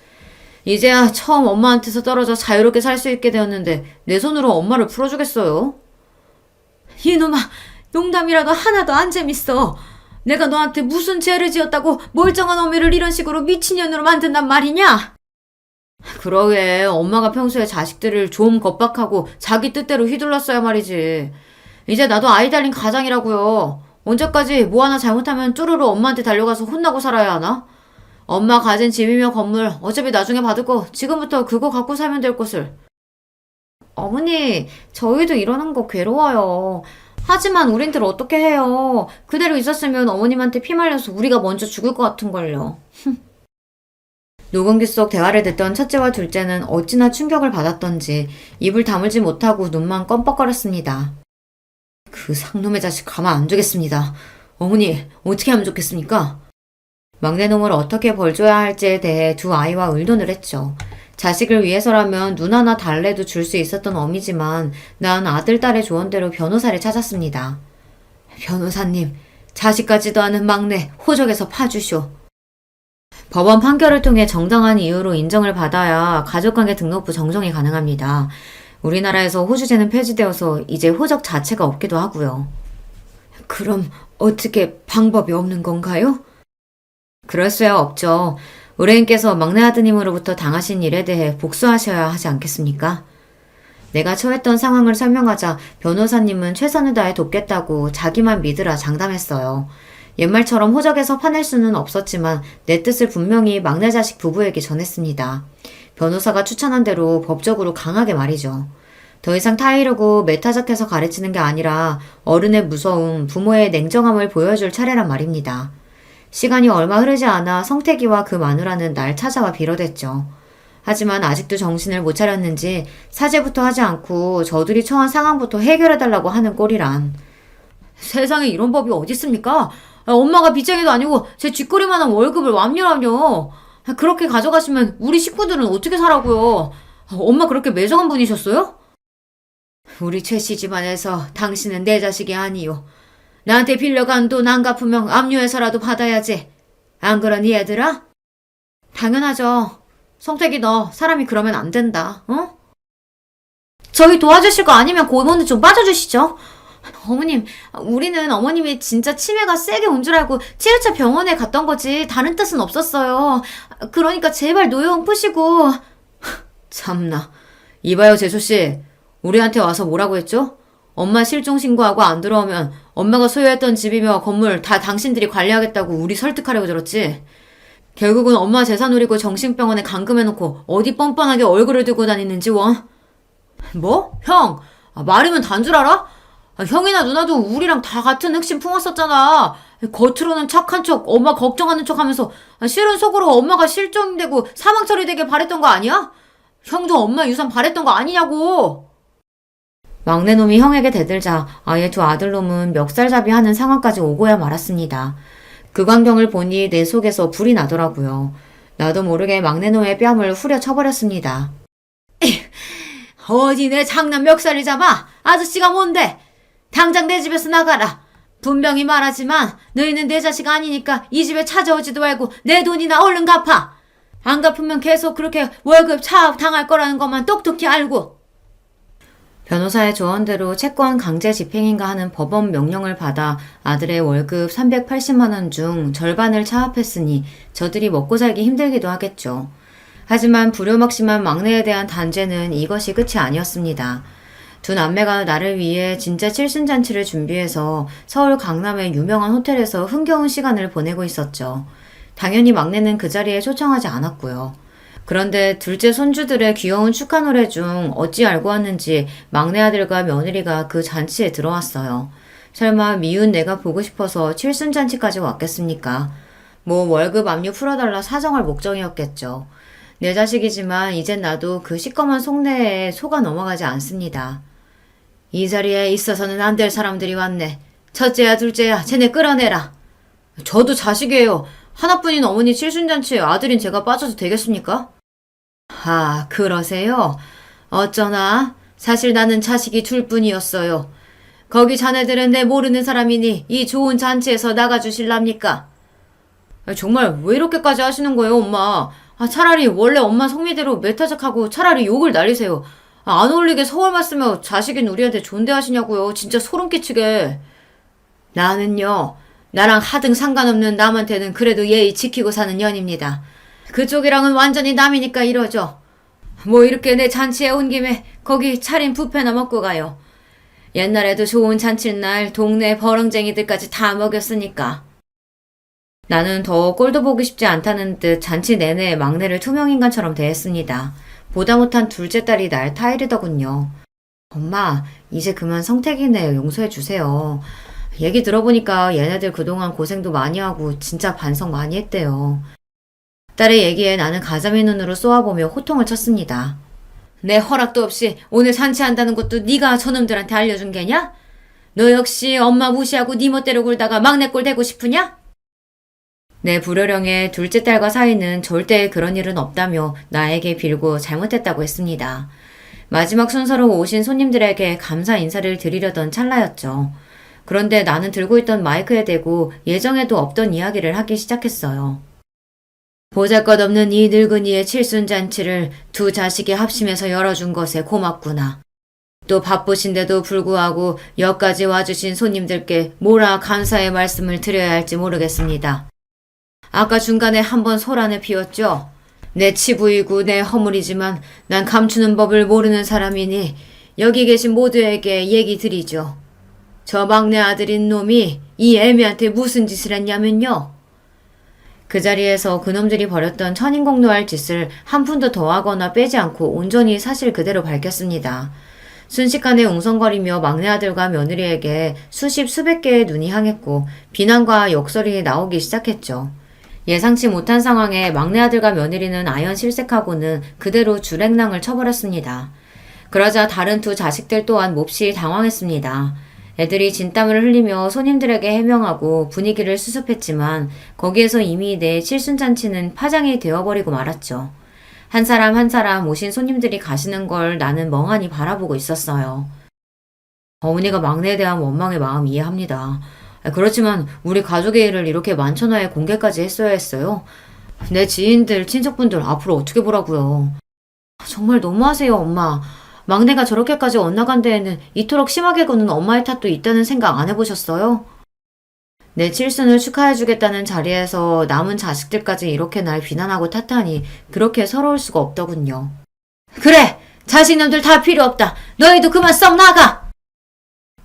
이제야 처음 엄마한테서 떨어져 자유롭게 살 수 있게 되었는데 내 손으로 엄마를 풀어주겠어요? 이놈아, 농담이라도 하나도 안 재밌어. 내가 너한테 무슨 죄를 지었다고 멀쩡한 어미를 이런 식으로 미친년으로 만든단 말이냐? 그러게 엄마가 평소에 자식들을 좀 겁박하고 자기 뜻대로 휘둘렀어야 말이지. 이제 나도 아이 달린 가장이라고요. 언제까지 뭐 하나 잘못하면 쪼르르 엄마한테 달려가서 혼나고 살아야 하나? 엄마 가진 집이며 건물 어차피 나중에 받을 거 지금부터 그거 갖고 살면 될 것을. 어머니, 저희도 이러는 거 괴로워요. 하지만 우린들 어떻게 해요. 그대로 있었으면 어머님한테 피 말려서 우리가 먼저 죽을 것 같은걸요. 녹음기 속 대화를 듣던 첫째와 둘째는 어찌나 충격을 받았던지 입을 다물지 못하고 눈만 껌뻑거렸습니다. 그 상놈의 자식 가만 안 두겠습니다. 어머니, 어떻게 하면 좋겠습니까? 막내놈을 어떻게 벌줘야 할지에 대해 두 아이와 의논을 했죠. 자식을 위해서라면 눈 하나 달래도 줄 수 있었던 어미지만 난 아들, 딸의 조언대로 변호사를 찾았습니다. 변호사님, 자식까지도 않은 막내 호적에서 파주쇼. 법원 판결을 통해 정당한 이유로 인정을 받아야 가족관계 등록부 정정이 가능합니다. 우리나라에서 호주제는 폐지되어서 이제 호적 자체가 없기도 하고요. 그럼 어떻게 방법이 없는 건가요? 그럴 수야 없죠. 의뢰인께서 막내 아드님으로부터 당하신 일에 대해 복수하셔야 하지 않겠습니까? 내가 처했던 상황을 설명하자 변호사님은 최선을 다해 돕겠다고 자기만 믿으라 장담했어요. 옛말처럼 호적에서 파낼 수는 없었지만 내 뜻을 분명히 막내 자식 부부에게 전했습니다. 변호사가 추천한 대로 법적으로 강하게 말이죠. 더 이상 타이르고 매타작해서 가르치는 게 아니라 어른의 무서움, 부모의 냉정함을 보여줄 차례란 말입니다. 시간이 얼마 흐르지 않아 성태기와 그 마누라는 날 찾아와 빌어댔죠. 하지만 아직도 정신을 못 차렸는지 사죄부터 하지 않고 저들이 처한 상황부터 해결해달라고 하는 꼴이란. 세상에 이런 법이 어디 있습니까? 엄마가 빚쟁이도 아니고 제 쥐꼬리만한 월급을 완료하뇨. 그렇게 가져가시면 우리 식구들은 어떻게 살라고요? 엄마 그렇게 매정한 분이셨어요? 우리 최 씨 집안에서 당신은 내 자식이 아니요. 나한테 빌려간 돈 안 갚으면 압류해서라도 받아야지. 안 그러니 얘들아? 당연하죠. 성택이 너 사람이 그러면 안 된다. 어? 저희 도와주실 거 아니면 고모는 좀 빠져주시죠. 어머님, 우리는 어머님이 진짜 치매가 세게 온 줄 알고 7차 병원에 갔던 거지 다른 뜻은 없었어요. 그러니까 제발 노여움 푸시고. 참나. 이봐요 재수씨. 우리한테 와서 뭐라고 했죠? 엄마 실종 신고하고 안 들어오면 엄마가 소유했던 집이며 건물 다 당신들이 관리하겠다고 우리 설득하려고 들었지. 결국은 엄마 재산 노리고 정신병원에 감금해놓고 어디 뻔뻔하게 얼굴을 들고 다니는지 원. 뭐? 형! 말이면 단 줄 알아? 형이나 누나도 우리랑 다 같은 흑심 품었었잖아. 겉으로는 착한 척, 엄마 걱정하는 척 하면서 실은 속으로 엄마가 실종되고 사망 처리되길 바랬던 거 아니야? 형도 엄마 유산 바랬던 거 아니냐고. 막내놈이 형에게 대들자 아예 두 아들놈은 멱살잡이 하는 상황까지 오고야 말았습니다. 그 광경을 보니 내 속에서 불이 나더라고요. 나도 모르게 막내놈의 뺨을 후려 쳐버렸습니다. 어디 내 장남 멱살을 잡아? 아저씨가 뭔데? 당장 내 집에서 나가라. 분명히 말하지만 너희는 내 자식 아니니까 이 집에 찾아오지도 말고 내 돈이나 얼른 갚아. 안 갚으면 계속 그렇게 월급 차압 당할 거라는 것만 똑똑히 알고. 변호사의 조언대로 채권 강제 집행인가 하는 법원 명령을 받아 아들의 월급 380만 원 중 절반을 차압했으니 저들이 먹고 살기 힘들기도 하겠죠. 하지만 불효막심한 막내에 대한 단죄는 이것이 끝이 아니었습니다. 두 남매가 나를 위해 진짜 칠순잔치를 준비해서 서울 강남의 유명한 호텔에서 흥겨운 시간을 보내고 있었죠. 당연히 막내는 그 자리에 초청하지 않았고요. 그런데 둘째 손주들의 귀여운 축하 노래 중 어찌 알고 왔는지 막내 아들과 며느리가 그 잔치에 들어왔어요. 설마 미운 내가 보고 싶어서 칠순잔치까지 왔겠습니까? 뭐 월급 압류 풀어달라 사정할 목적이었겠죠. 내 자식이지만 이젠 나도 그 시꺼먼 속내에 속아 넘어가지 않습니다. 이 자리에 있어서는 안 될 사람들이 왔네. 첫째야 둘째야 쟤네 끌어내라. 저도 자식이에요. 하나뿐인 어머니 칠순잔치에 아들인 제가 빠져도 되겠습니까? 아, 그러세요? 어쩌나? 사실 나는 자식이 둘뿐이었어요. 거기 자네들은 내 모르는 사람이니 이 좋은 잔치에서 나가주실랍니까? 정말 왜 이렇게까지 하시는 거예요, 엄마? 차라리 원래 엄마 성미대로 메타적하고 차라리 욕을 날리세요. 안 어울리게 서울말 쓰며 자식인 우리한테 존대하시냐고요. 진짜 소름 끼치게. 나는요. 나랑 하등 상관없는 남한테는 그래도 예의 지키고 사는 년입니다. 그쪽이랑은 완전히 남이니까 이러죠. 뭐 이렇게 내 잔치에 온 김에 거기 차린 뷔페나 먹고 가요. 옛날에도 좋은 잔칫날 동네 버렁쟁이들까지 다 먹였으니까. 나는 더 꼴도 보기 쉽지 않다는 듯 잔치 내내 막내를 투명인간처럼 대했습니다. 보다 못한 둘째 딸이 날 타이르더군요. 엄마, 이제 그만 성택이네 용서해 주세요. 얘기 들어보니까 얘네들 그동안 고생도 많이 하고 진짜 반성 많이 했대요. 딸의 얘기에 나는 가자미 눈으로 쏘아보며 호통을 쳤습니다. 내 허락도 없이 오늘 잔치한다는 것도 네가 저놈들한테 알려준 게냐? 너 역시 엄마 무시하고 네 멋대로 굴다가 막내 꼴 되고 싶으냐? 내 불효령의 둘째 딸과 사이는 절대 그런 일은 없다며 나에게 빌고 잘못했다고 했습니다. 마지막 순서로 오신 손님들에게 감사 인사를 드리려던 찰나였죠. 그런데 나는 들고 있던 마이크에 대고 예정에도 없던 이야기를 하기 시작했어요. 보잘것없는 이 늙은이의 칠순잔치를 두 자식이 합심해서 열어준 것에 고맙구나. 또 바쁘신데도 불구하고 여기까지 와주신 손님들께 뭐라 감사의 말씀을 드려야 할지 모르겠습니다. 아까 중간에 한번 소란을 피웠죠. 내 치부이고 내 허물이지만 난 감추는 법을 모르는 사람이니 여기 계신 모두에게 얘기 드리죠. 저 막내 아들인 놈이 이 애미한테 무슨 짓을 했냐면요. 그 자리에서 그놈들이 벌였던 천인공노할 짓을 한 푼도 더하거나 빼지 않고 온전히 사실 그대로 밝혔습니다. 순식간에 웅성거리며 막내 아들과 며느리에게 수십 수백 개의 눈이 향했고 비난과 욕설이 나오기 시작했죠. 예상치 못한 상황에 막내 아들과 며느리는 아연 실색하고는 그대로 주랭랑을 쳐버렸습니다. 그러자 다른 두 자식들 또한 몹시 당황했습니다. 애들이 진땀을 흘리며 손님들에게 해명하고 분위기를 수습했지만 거기에서 이미 내 칠순잔치는 파장이 되어버리고 말았죠. 한 사람 한 사람 오신 손님들이 가시는 걸 나는 멍하니 바라보고 있었어요. 어머니가 막내에 대한 원망의 마음 이해합니다. 그렇지만 우리 가족의 일을 이렇게 만천하에 공개까지 했어야 했어요. 내 지인들, 친척분들 앞으로 어떻게 보라고요. 정말 너무하세요, 엄마. 막내가 저렇게까지 엇나간 데에는 이토록 심하게 구는 엄마의 탓도 있다는 생각 안 해보셨어요? 내 칠순을 축하해주겠다는 자리에서 남은 자식들까지 이렇게 날 비난하고 탓하니 그렇게 서러울 수가 없더군요. 그래! 자식놈들 다 필요 없다! 너희도 그만 썩 나가!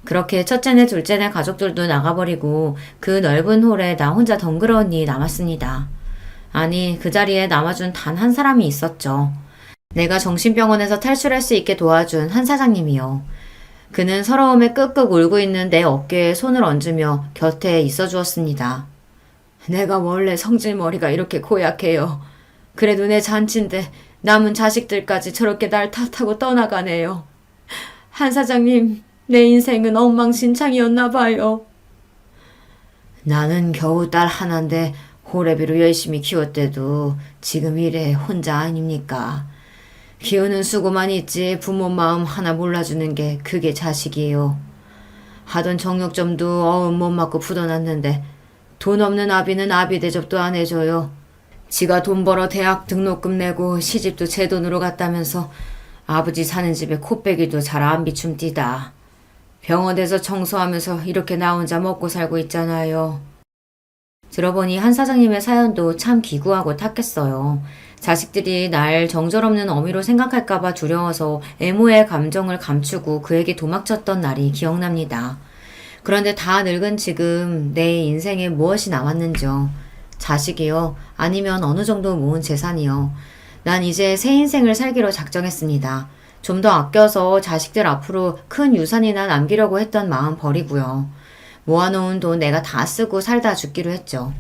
그렇게 첫째네 둘째네 가족들도 나가버리고 그 넓은 홀에 나 혼자 덩그러니 남았습니다. 아니, 그 자리에 남아준 단 한 사람이 있었죠. 내가 정신병원에서 탈출할 수 있게 도와준 한 사장님이요. 그는 서러움에 끄끄 울고 있는 내 어깨에 손을 얹으며 곁에 있어 주었습니다. 내가 원래 성질머리가 이렇게 고약해요. 그래도 내 잔치인데 남은 자식들까지 저렇게 날 탓하고 떠나가네요. 한 사장님, 내 인생은 엉망진창이었나 봐요. 나는 겨우 딸 하나인데 호래비로 열심히 키웠대도 지금 이래 혼자 아닙니까? 키우는 수고만 있지 부모 마음 하나 몰라주는 게 그게 자식이에요. 하던 정육점도 어음 못 맞고 부도났는데 돈 없는 아비는 아비 대접도 안 해줘요. 지가 돈 벌어 대학 등록금 내고 시집도 제 돈으로 갔다면서 아버지 사는 집에 코빼기도 잘 안 비춤디다. 병원에서 청소하면서 이렇게 나 혼자 먹고 살고 있잖아요. 들어보니 한 사장님의 사연도 참 기구하고 탔겠어요. 자식들이 날 정절없는 어미로 생각할까봐 두려워서 애모의 감정을 감추고 그에게 도망쳤던 날이 기억납니다. 그런데 다 늙은 지금 내 인생에 무엇이 남았는지요. 자식이요? 아니면 어느 정도 모은 재산이요? 난 이제 새 인생을 살기로 작정했습니다. 좀 더 아껴서 자식들 앞으로 큰 유산이나 남기려고 했던 마음 버리고요. 모아놓은 돈 내가 다 쓰고 살다 죽기로 했죠.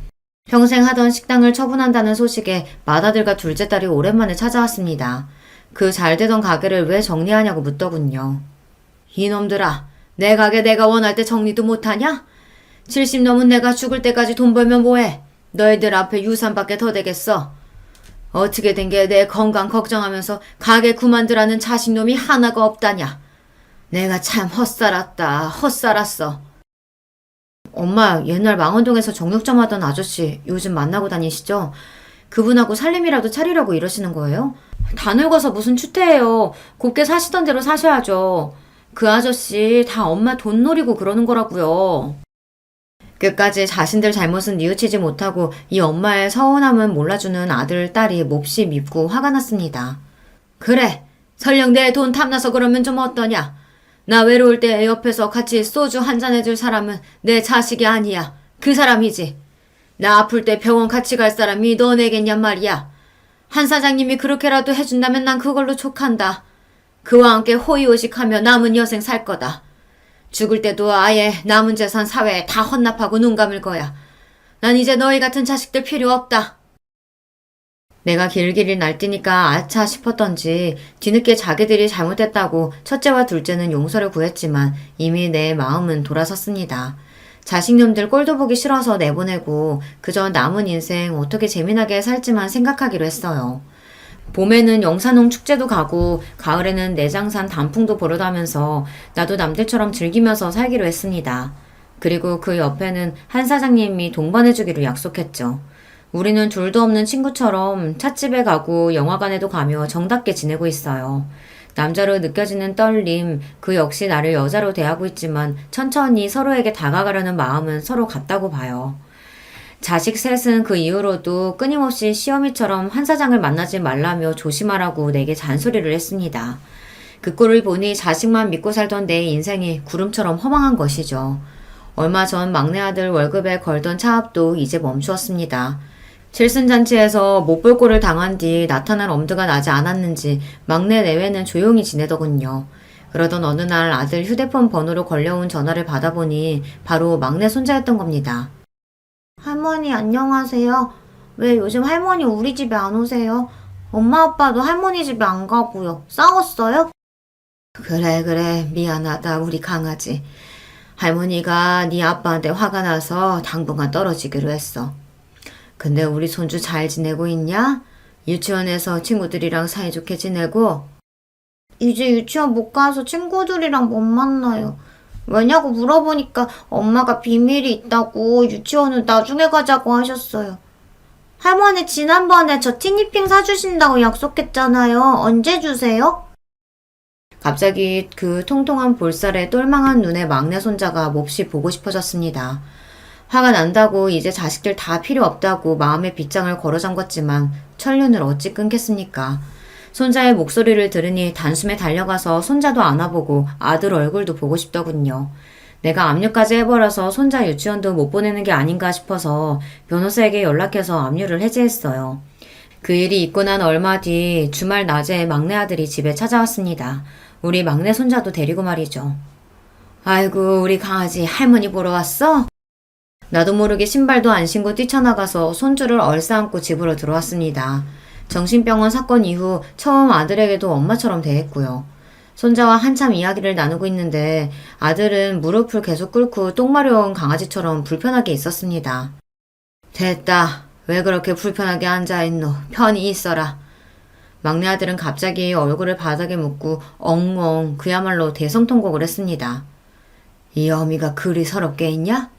평생 하던 식당을 처분한다는 소식에 맏아들과 둘째 딸이 오랜만에 찾아왔습니다. 그 잘되던 가게를 왜 정리하냐고 묻더군요. 이놈들아, 내 가게 내가 원할 때 정리도 못하냐? 70 넘은 내가 죽을 때까지 돈 벌면 뭐해? 너희들 앞에 유산밖에 더 되겠어. 어떻게 된 게 내 건강 걱정하면서 가게 그만두라는 자식놈이 하나가 없다냐? 내가 참 헛살았어. 엄마, 옛날 망원동에서 정육점 하던 아저씨 요즘 만나고 다니시죠? 그분하고 살림이라도 차리려고 이러시는 거예요? 다 늙어서 무슨 추태예요. 곱게 사시던 대로 사셔야죠. 그 아저씨 다 엄마 돈 노리고 그러는 거라고요. 끝까지 자신들 잘못은 뉘우치지 못하고 이 엄마의 서운함은 몰라주는 아들, 딸이 몹시 밉고 화가 났습니다. 그래, 설령 내 돈 탐나서 그러면 좀 어떠냐? 나 외로울 때 옆에서 같이 소주 한잔 해줄 사람은 내 자식이 아니야. 그 사람이지. 나 아플 때 병원 같이 갈 사람이 너네겠냔 말이야. 한 사장님이 그렇게라도 해준다면 난 그걸로 족한다. 그와 함께 호의호식하며 남은 여생 살 거다. 죽을 때도 아예 남은 재산 사회에 다 헌납하고 눈 감을 거야. 난 이제 너희 같은 자식들 필요 없다. 내가 길길이 날뛰니까 아차 싶었던지 뒤늦게 자기들이 잘못했다고 첫째와 둘째는 용서를 구했지만 이미 내 마음은 돌아섰습니다. 자식놈들 꼴도 보기 싫어서 내보내고 그저 남은 인생 어떻게 재미나게 살지만 생각하기로 했어요. 봄에는 영산홍 축제도 가고 가을에는 내장산 단풍도 보러 가면서 나도 남들처럼 즐기면서 살기로 했습니다. 그리고 그 옆에는 한 사장님이 동반해주기로 약속했죠. 우리는 둘도 없는 친구처럼 찻집에 가고 영화관에도 가며 정답게 지내고 있어요. 남자로 느껴지는 떨림, 그 역시 나를 여자로 대하고 있지만 천천히 서로에게 다가가려는 마음은 서로 같다고 봐요. 자식 셋은 그 이후로도 끊임없이 시어미처럼 한 사장을 만나지 말라며 조심하라고 내게 잔소리를 했습니다. 그 꼴을 보니 자식만 믿고 살던 내 인생이 구름처럼 허망한 것이죠. 얼마 전 막내 아들 월급에 걸던 차압도 이제 멈추었습니다. 칠순잔치에서 못 볼 꼴을 당한 뒤 나타날 엄두가 나지 않았는지 막내 내외는 조용히 지내더군요. 그러던 어느 날 아들 휴대폰 번호로 걸려온 전화를 받아보니 바로 막내 손자였던 겁니다. 할머니 안녕하세요. 왜 요즘 할머니 우리 집에 안 오세요? 엄마 아빠도 할머니 집에 안 가고요. 싸웠어요? 그래 미안하다 우리 강아지. 할머니가 네 아빠한테 화가 나서 당분간 떨어지기로 했어. 근데 우리 손주 잘 지내고 있냐? 유치원에서 친구들이랑 사이좋게 지내고? 이제 유치원 못 가서 친구들이랑 못 만나요. 왜냐고 물어보니까 엄마가 비밀이 있다고 유치원은 나중에 가자고 하셨어요. 할머니 지난번에 저 티니핑 사주신다고 약속했잖아요. 언제 주세요? 갑자기 그 통통한 볼살에 똘망한 눈의 막내 손자가 몹시 보고 싶어졌습니다. 화가 난다고 이제 자식들 다 필요 없다고 마음의 빗장을 걸어 잠궜지만 천륜을 어찌 끊겠습니까? 손자의 목소리를 들으니 단숨에 달려가서 손자도 안아보고 아들 얼굴도 보고 싶더군요. 내가 압류까지 해버려서 손자 유치원도 못 보내는 게 아닌가 싶어서 변호사에게 연락해서 압류를 해지했어요. 그 일이 있고 난 얼마 뒤 주말 낮에 막내 아들이 집에 찾아왔습니다. 우리 막내 손자도 데리고 말이죠. 아이고 우리 강아지 할머니 보러 왔어? 나도 모르게 신발도 안 신고 뛰쳐나가서 손주를 얼싸안고 집으로 들어왔습니다. 정신병원 사건 이후 처음 아들에게도 엄마처럼 대했고요. 손자와 한참 이야기를 나누고 있는데 아들은 무릎을 계속 꿇고 똥 마려운 강아지처럼 불편하게 있었습니다. 됐다. 왜 그렇게 불편하게 앉아있노? 편히 있어라. 막내 아들은 갑자기 얼굴을 바닥에 묻고 엉엉 그야말로 대성통곡을 했습니다. 이 어미가 그리 서럽게 있냐?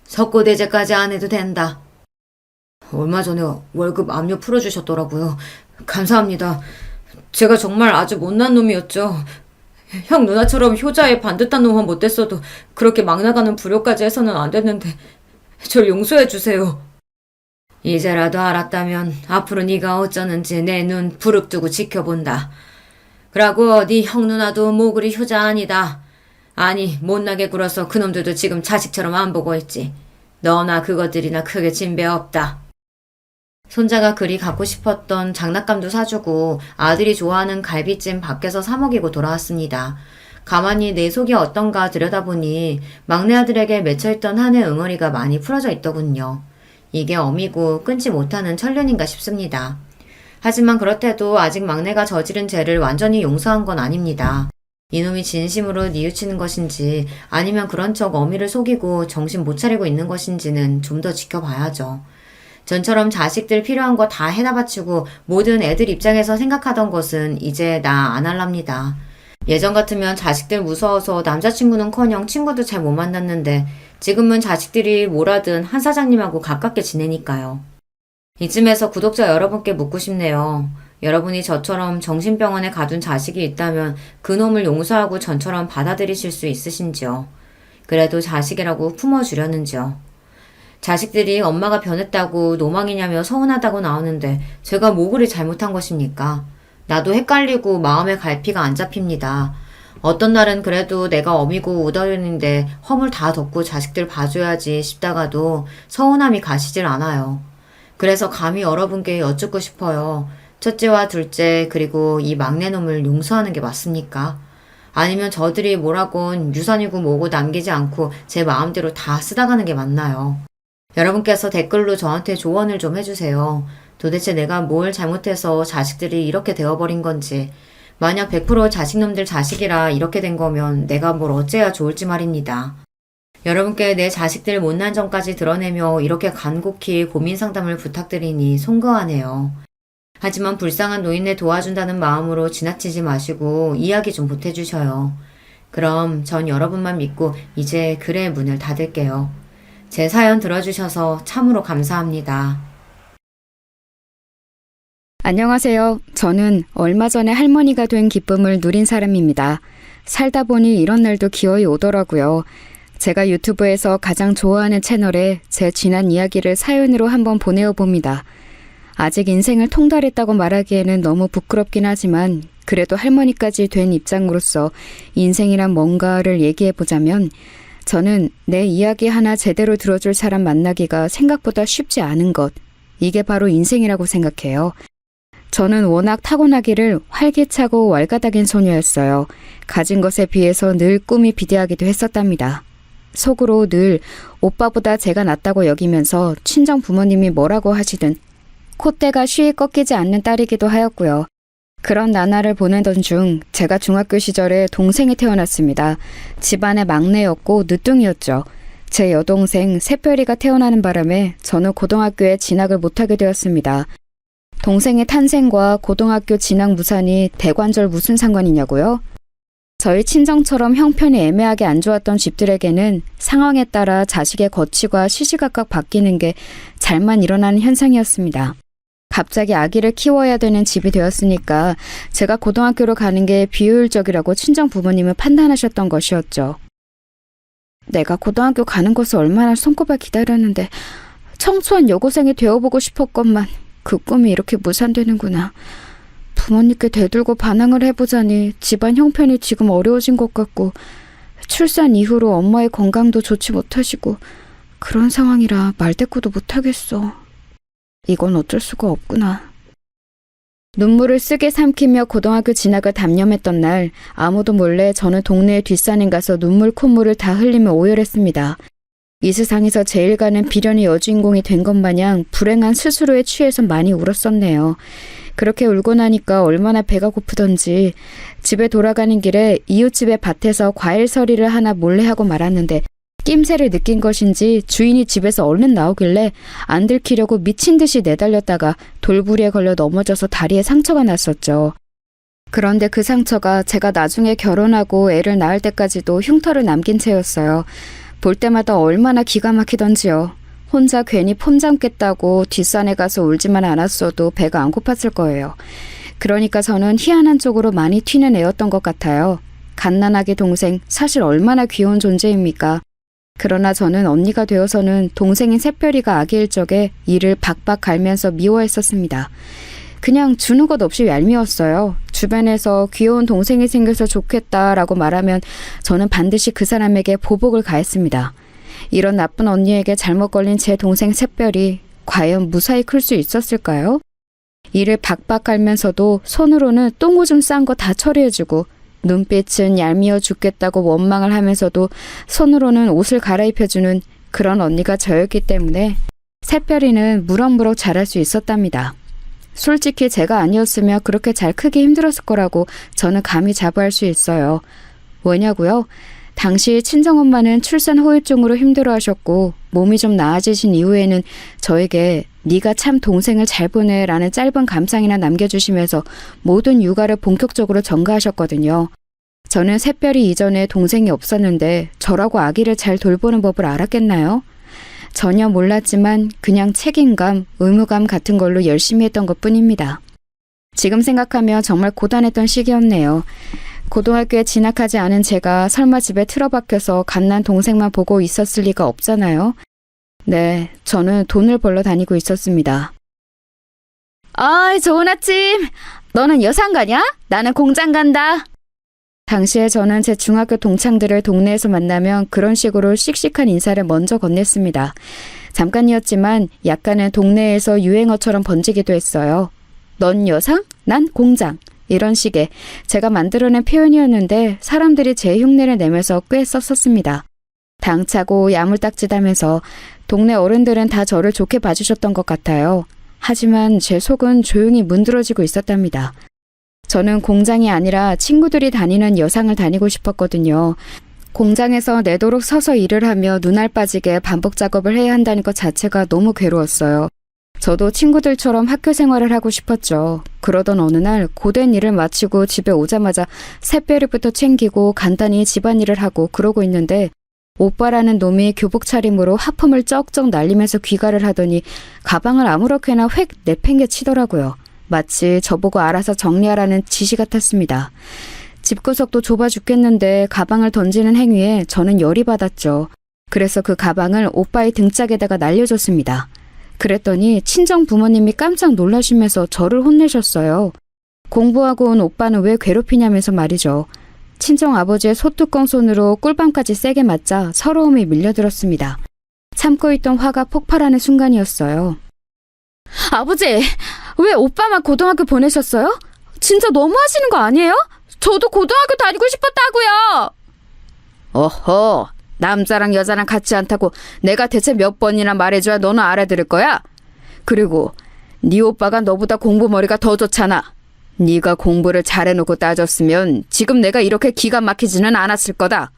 석고대죄까지 안 해도 된다. 얼마 전에 월급 압류 풀어주셨더라고요. 감사합니다. 제가 정말 아주 못난 놈이었죠. 형 누나처럼 효자의 반듯한 놈은 못됐어도 그렇게 막 나가는 불효까지 해서는 안 됐는데 절 용서해 주세요. 이제라도 알았다면 앞으로 네가 어쩌는지 내 눈 부릅뜨고 지켜본다. 그러고 네 형 누나도 뭐 그리 효자 아니다. 아니 못나게 굴어서 그놈들도 지금 자식처럼 안 보고 있지. 너나 그것들이나 크게 진배 없다. 손자가 그리 갖고 싶었던 장난감도 사주고 아들이 좋아하는 갈비찜 밖에서 사 먹이고 돌아왔습니다. 가만히 내 속이 어떤가 들여다보니 막내 아들에게 맺혀있던 한해 응어리가 많이 풀어져 있더군요. 이게 어미고 끊지 못하는 천륜인가 싶습니다. 하지만 그렇대도 아직 막내가 저지른 죄를 완전히 용서한 건 아닙니다. 이놈이 진심으로 뉘우치는 것인지 아니면 그런 척 어미를 속이고 정신 못 차리고 있는 것인지는 좀 더 지켜봐야죠. 전처럼 자식들 필요한 거 다 해다 바치고 모든 애들 입장에서 생각하던 것은 이제 나 안 할랍니다. 예전 같으면 자식들 무서워서 남자친구는커녕 친구도 잘 못 만났는데 지금은 자식들이 뭐라든 한 사장님하고 가깝게 지내니까요. 이쯤에서 구독자 여러분께 묻고 싶네요. 여러분이 저처럼 정신병원에 가둔 자식이 있다면 그놈을 용서하고 전처럼 받아들이실 수 있으신지요? 그래도 자식이라고 품어주려는지요? 자식들이 엄마가 변했다고 노망이냐며 서운하다고 나오는데 제가 뭐 그리 잘못한 것입니까? 나도 헷갈리고 마음의 갈피가 안 잡힙니다. 어떤 날은 그래도 내가 어미고 우덜인데 허물 다 덮고 자식들 봐줘야지 싶다가도 서운함이 가시질 않아요. 그래서 감히 여러분께 여쭙고 싶어요. 첫째와 둘째 그리고 이 막내놈을 용서하는 게 맞습니까? 아니면 저들이 뭐라곤 유산이고 뭐고 남기지 않고 제 마음대로 다 쓰다가는 게 맞나요? 여러분께서 댓글로 저한테 조언을 좀 해주세요. 도대체 내가 뭘 잘못해서 자식들이 이렇게 되어버린 건지, 만약 100% 자식놈들 자식이라 이렇게 된 거면 내가 뭘 어째야 좋을지 말입니다. 여러분께 내 자식들 못난 점까지 드러내며 이렇게 간곡히 고민 상담을 부탁드리니 송구하네요. 하지만 불쌍한 노인네 도와준다는 마음으로 지나치지 마시고 이야기 좀 보태주셔요. 그럼 전 여러분만 믿고 이제 글의 문을 닫을게요. 제 사연 들어주셔서 참으로 감사합니다. 안녕하세요. 저는 얼마 전에 할머니가 된 기쁨을 누린 사람입니다. 살다 보니 이런 날도 기어이 오더라고요. 제가 유튜브에서 가장 좋아하는 채널에 제 지난 이야기를 사연으로 한번 보내어 봅니다. 아직 인생을 통달했다고 말하기에는 너무 부끄럽긴 하지만 그래도 할머니까지 된 입장으로서 인생이란 뭔가를 얘기해 보자면 저는 내 이야기 하나 제대로 들어줄 사람 만나기가 생각보다 쉽지 않은 것. 이게 바로 인생이라고 생각해요. 저는 워낙 타고나기를 활기차고 왈가닥인 소녀였어요. 가진 것에 비해서 늘 꿈이 비대하기도 했었답니다. 속으로 늘 오빠보다 제가 낫다고 여기면서 친정 부모님이 뭐라고 하시든 콧대가 쉬이 꺾이지 않는 딸이기도 하였고요. 그런 나날을 보내던 중 제가 중학교 시절에 동생이 태어났습니다. 집안의 막내였고 늦둥이였죠. 제 여동생 새별이가 태어나는 바람에 저는 고등학교에 진학을 못하게 되었습니다. 동생의 탄생과 고등학교 진학 무산이 대관절 무슨 상관이냐고요? 저희 친정처럼 형편이 애매하게 안 좋았던 집들에게는 상황에 따라 자식의 거취가 시시각각 바뀌는 게 잘만 일어나는 현상이었습니다. 갑자기 아기를 키워야 되는 집이 되었으니까 제가 고등학교로 가는 게 비효율적이라고 친정 부모님은 판단하셨던 것이었죠. 내가 고등학교 가는 것을 얼마나 손꼽아 기다렸는데 청초한 여고생이 되어보고 싶었건만 그 꿈이 이렇게 무산되는구나. 부모님께 대들고 반항을 해보자니 집안 형편이 지금 어려워진 것 같고 출산 이후로 엄마의 건강도 좋지 못하시고 그런 상황이라 말대꾸도 못하겠어. 이건 어쩔 수가 없구나. 눈물을 쓰게 삼키며 고등학교 진학을 단념했던 날 아무도 몰래 저는 동네의 뒷산에 가서 눈물 콧물을 다 흘리며 오열했습니다. 이 세상에서 제일 가는 비련의 여주인공이 된 것 마냥 불행한 스스로에 취해서 많이 울었었네요. 그렇게 울고 나니까 얼마나 배가 고프던지 집에 돌아가는 길에 이웃집의 밭에서 과일 서리를 하나 몰래 하고 말았는데 낌새를 느낀 것인지 주인이 집에서 얼른 나오길래 안 들키려고 미친 듯이 내달렸다가 돌부리에 걸려 넘어져서 다리에 상처가 났었죠. 그런데 그 상처가 제가 나중에 결혼하고 애를 낳을 때까지도 흉터를 남긴 채였어요. 볼 때마다 얼마나 기가 막히던지요. 혼자 괜히 폼 잡겠다고 뒷산에 가서 울지만 않았어도 배가 안 고팠을 거예요. 그러니까 저는 희한한 쪽으로 많이 튀는 애였던 것 같아요. 갓난아기 동생, 사실 얼마나 귀여운 존재입니까? 그러나 저는 언니가 되어서는 동생인 새별이가 아기일 적에 이를 박박 갈면서 미워했었습니다. 그냥 주는 것 없이 얄미웠어요. 주변에서 귀여운 동생이 생겨서 좋겠다라고 말하면 저는 반드시 그 사람에게 보복을 가했습니다. 이런 나쁜 언니에게 잘못 걸린 제 동생 새별이 과연 무사히 클 수 있었을까요? 이를 박박 갈면서도 손으로는 똥오줌 싼 거 다 처리해주고 눈빛은 얄미워 죽겠다고 원망을 하면서도 손으로는 옷을 갈아입혀주는 그런 언니가 저였기 때문에 새별이는 무럭무럭 자랄 수 있었답니다. 솔직히 제가 아니었으면 그렇게 잘 크기 힘들었을 거라고 저는 감히 자부할 수 있어요. 왜냐고요? 당시 친정엄마는 출산 후유증으로 힘들어하셨고 몸이 좀 나아지신 이후에는 저에게 네가 참 동생을 잘 보내라는 짧은 감상이나 남겨주시면서 모든 육아를 본격적으로 전가하셨거든요. 저는 새별이 이전에 동생이 없었는데 저라고 아기를 잘 돌보는 법을 알았겠나요? 전혀 몰랐지만 그냥 책임감, 의무감 같은 걸로 열심히 했던 것뿐입니다. 지금 생각하면 정말 고단했던 시기였네요. 고등학교에 진학하지 않은 제가 설마 집에 틀어박혀서 갓난 동생만 보고 있었을 리가 없잖아요. 네, 저는 돈을 벌러 다니고 있었습니다. 아이, 좋은 아침. 너는 여상 가냐? 나는 공장 간다. 당시에 저는 제 중학교 동창들을 동네에서 만나면 그런 식으로 씩씩한 인사를 먼저 건넸습니다. 잠깐이었지만 약간은 동네에서 유행어처럼 번지기도 했어요. 넌 여상? 난 공장. 이런 식의 제가 만들어낸 표현이었는데 사람들이 제 흉내를 내면서 꽤 썼었습니다. 당차고 야물딱짓하면서 동네 어른들은 다 저를 좋게 봐주셨던 것 같아요. 하지만 제 속은 조용히 문드러지고 있었답니다. 저는 공장이 아니라 친구들이 다니는 여상을 다니고 싶었거든요. 공장에서 내도록 서서 일을 하며 눈알 빠지게 반복 작업을 해야 한다는 것 자체가 너무 괴로웠어요. 저도 친구들처럼 학교 생활을 하고 싶었죠. 그러던 어느 날 고된 일을 마치고 집에 오자마자 새별이부터 챙기고 간단히 집안일을 하고 그러고 있는데 오빠라는 놈이 교복 차림으로 하품을 쩍쩍 날리면서 귀가를 하더니 가방을 아무렇게나 획 내팽개치더라고요. 마치 저보고 알아서 정리하라는 지시 같았습니다. 집구석도 좁아 죽겠는데 가방을 던지는 행위에 저는 열이 받았죠. 그래서 그 가방을 오빠의 등짝에다가 날려줬습니다. 그랬더니 친정 부모님이 깜짝 놀라시면서 저를 혼내셨어요. 공부하고 온 오빠는 왜 괴롭히냐면서 말이죠. 친정 아버지의 소뚜껑 손으로 꿀밤까지 세게 맞자 서러움이 밀려들었습니다. 참고 있던 화가 폭발하는 순간이었어요. 아버지, 왜 오빠만 고등학교 보내셨어요? 진짜 너무하시는 거 아니에요? 저도 고등학교 다니고 싶었다고요. 어허, 남자랑 여자랑 같지 않다고 내가 대체 몇 번이나 말해줘야 너는 알아들을 거야? 그리고 네 오빠가 너보다 공부머리가 더 좋잖아. 네가 공부를 잘해놓고 따졌으면 지금 내가 이렇게 기가 막히지는 않았을 거다.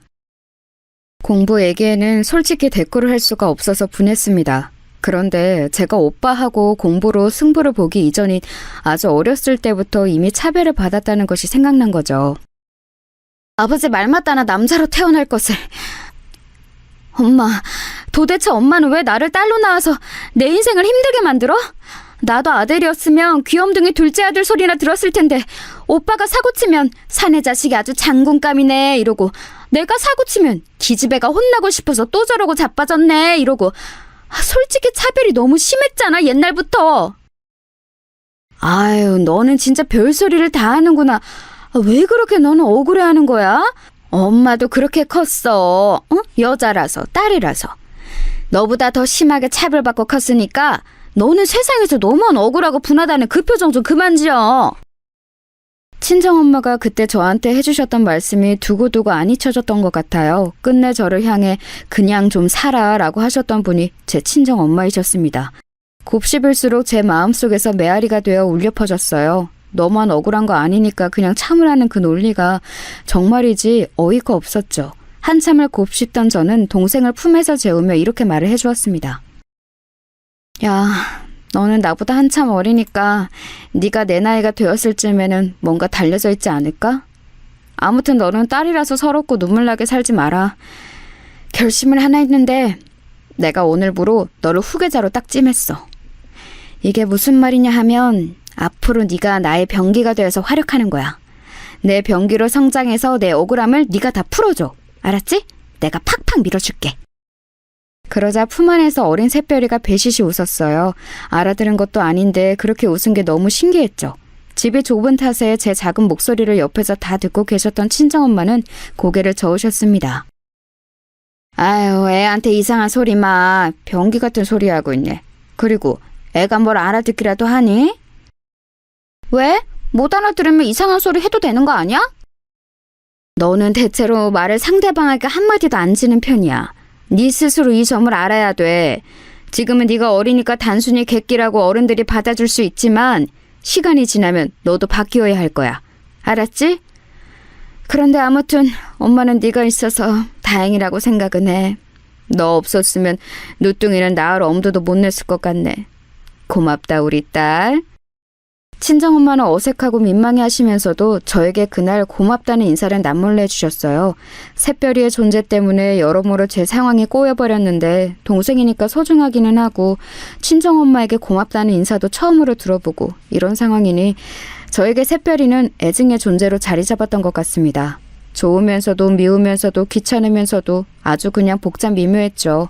공부 얘기에는 솔직히 대꾸를 할 수가 없어서 분했습니다. 그런데 제가 오빠하고 공부로 승부를 보기 이전인 아주 어렸을 때부터 이미 차별을 받았다는 것이 생각난 거죠. 아버지 말 맞다나 남자로 태어날 것을. 엄마, 도대체 엄마는 왜 나를 딸로 낳아서 내 인생을 힘들게 만들어? 나도 아들이었으면 귀염둥이 둘째 아들 소리나 들었을 텐데 오빠가 사고치면 사내 자식이 아주 장군감이네 이러고 내가 사고치면 기집애가 혼나고 싶어서 또 저러고 자빠졌네 이러고 솔직히 차별이 너무 심했잖아 옛날부터. 아유, 너는 진짜 별소리를 다 하는구나. 왜 그렇게 너는 억울해하는 거야? 엄마도 그렇게 컸어. 어? 여자라서 딸이라서. 너보다 더 심하게 차별받고 컸으니까 너는 세상에서 너무한 억울하고 분하다는 그 표정 좀 그만 지어. 친정엄마가 그때 저한테 해주셨던 말씀이 두고두고 안 잊혀졌던 것 같아요. 끝내 저를 향해 그냥 좀 살아 라고 하셨던 분이 제 친정엄마이셨습니다. 곱씹을수록 제 마음속에서 메아리가 되어 울려 퍼졌어요. 너만 억울한 거 아니니까 그냥 참으라는 그 논리가 정말이지 어이가 없었죠. 한참을 곱씹던 저는 동생을 품에서 재우며 이렇게 말을 해주었습니다. 야, 너는 나보다 한참 어리니까 네가 내 나이가 되었을 쯤에는 뭔가 달려져 있지 않을까? 아무튼 너는 딸이라서 서럽고 눈물나게 살지 마라. 결심을 하나 했는데 내가 오늘부로 너를 후계자로 딱 찜했어. 이게 무슨 말이냐 하면 앞으로 네가 나의 병기가 되어서 활약하는 거야. 내 병기로 성장해서 내 억울함을 네가 다 풀어줘. 알았지? 내가 팍팍 밀어줄게. 그러자 품 안에서 어린 새별이가 배시시 웃었어요. 알아들은 것도 아닌데 그렇게 웃은 게 너무 신기했죠. 집이 좁은 탓에 제 작은 목소리를 옆에서 다 듣고 계셨던 친정엄마는 고개를 저으셨습니다. 아유, 애한테 이상한 소리 마. 병기 같은 소리 하고 있네. 그리고 애가 뭘 알아듣기라도 하니? 왜? 못 알아들으면 이상한 소리 해도 되는 거 아니야? 너는 대체로 말을 상대방에게 한마디도 안 지는 편이야. 네 스스로 이 점을 알아야 돼. 지금은 네가 어리니까 단순히 객기라고 어른들이 받아줄 수 있지만 시간이 지나면 너도 바뀌어야 할 거야. 알았지? 그런데 아무튼 엄마는 네가 있어서 다행이라고 생각은 해. 너 없었으면 누뚱이는 나을 엄두도 못 냈을 것 같네. 고맙다 우리 딸. 친정엄마는 어색하고 민망해하시면서도 저에게 그날 고맙다는 인사를 남몰래 해주셨어요. 새별이의 존재 때문에 여러모로 제 상황이 꼬여버렸는데 동생이니까 소중하기는 하고 친정엄마에게 고맙다는 인사도 처음으로 들어보고 이런 상황이니 저에게 새별이는 애증의 존재로 자리 잡았던 것 같습니다. 좋으면서도 미우면서도 귀찮으면서도 아주 그냥 복잡 미묘했죠.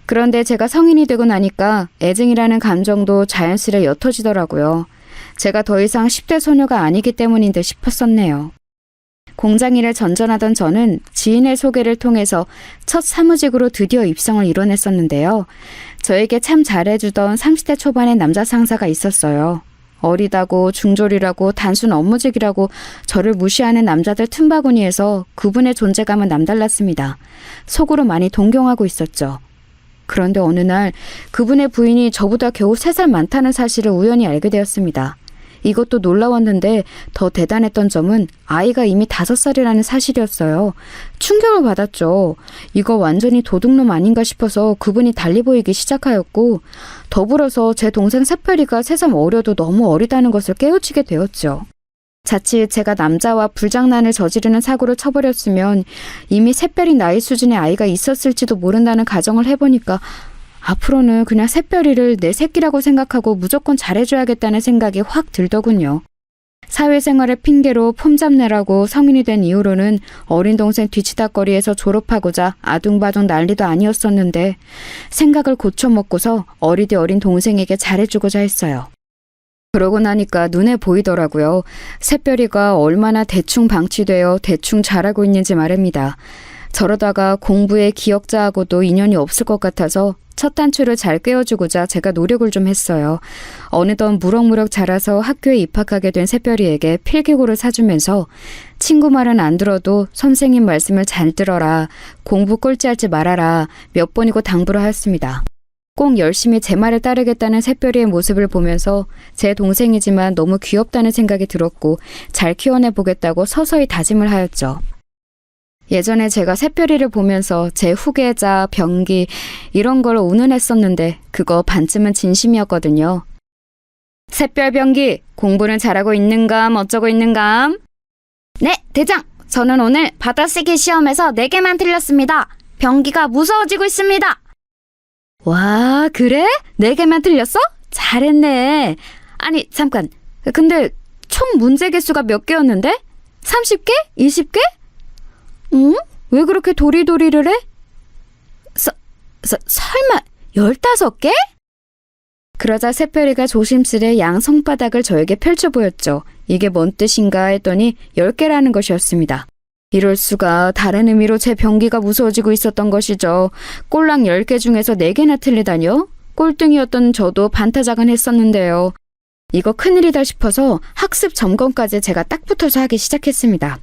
그런데 제가 성인이 되고 나니까 애증이라는 감정도 자연스레 옅어지더라고요. 제가 더 이상 10대 소녀가 아니기 때문인 듯 싶었었네요. 공장일을 전전하던 저는 지인의 소개를 통해서 첫 사무직으로 드디어 입성을 이뤄냈었는데요. 저에게 참 잘해주던 30대 초반의 남자 상사가 있었어요. 어리다고 중졸이라고 단순 업무직이라고 저를 무시하는 남자들 틈바구니에서 그분의 존재감은 남달랐습니다. 속으로 많이 동경하고 있었죠. 그런데 어느 날 그분의 부인이 저보다 겨우 3살 많다는 사실을 우연히 알게 되었습니다. 이것도 놀라웠는데 더 대단했던 점은 아이가 이미 5살이라는 사실이었어요. 충격을 받았죠. 이거 완전히 도둑놈 아닌가 싶어서 그분이 달리 보이기 시작하였고 더불어서 제 동생 새별이가 새삼 어려도 너무 어리다는 것을 깨우치게 되었죠. 자칫 제가 남자와 불장난을 저지르는 사고를 쳐버렸으면 이미 새별이 나이 수준의 아이가 있었을지도 모른다는 가정을 해보니까 앞으로는 그냥 새별이를 내 새끼라고 생각하고 무조건 잘해줘야겠다는 생각이 확 들더군요. 사회생활을 핑계로 폼 잡느라고 성인이 된 이후로는 어린 동생 뒤치다거리에서 졸업하고자 아둥바둥 난리도 아니었었는데 생각을 고쳐먹고서 어리디 어린 동생에게 잘해주고자 했어요. 그러고 나니까 눈에 보이더라고요. 새별이가 얼마나 대충 방치되어 대충 자라고 있는지 말입니다. 저러다가 공부에 기억자하고도 인연이 없을 것 같아서 첫 단추를 잘 꿰어주고자 제가 노력을 좀 했어요. 어느덧 무럭무럭 자라서 학교에 입학하게 된 새별이에게 필기구를 사주면서 친구 말은 안 들어도 선생님 말씀을 잘 들어라, 공부 꼴찌하지 말아라 몇 번이고 당부를 하였습니다. 꼭 열심히 제 말을 따르겠다는 새별이의 모습을 보면서 제 동생이지만 너무 귀엽다는 생각이 들었고 잘 키워내보겠다고 서서히 다짐을 하였죠. 예전에 제가 새별이를 보면서 제 후계자, 병기 이런 걸 운운했었는데 그거 반쯤은 진심이었거든요. 새별 병기, 공부는 잘하고 있는감 어쩌고 있는감? 네, 대장! 저는 오늘 받아쓰기 시험에서 4개만 틀렸습니다. 병기가 무서워지고 있습니다. 와, 그래? 4개만 틀렸어? 잘했네. 아니, 잠깐. 근데 총 문제 개수가 몇 개였는데? 30개? 20개? 응? 왜 그렇게 도리도리를 해? 설마 15개? 그러자 새별이가 조심스레 양 손바닥을 저에게 펼쳐 보였죠. 이게 뭔 뜻인가 했더니 10개라는 것이었습니다. 이럴 수가, 다른 의미로 제 병기가 무서워지고 있었던 것이죠. 꼴랑 10개 중에서 4개나 틀리다뇨? 꼴등이었던 저도 반타작은 했었는데요. 이거 큰일이다 싶어서 학습 점검까지 제가 딱 붙어서 하기 시작했습니다.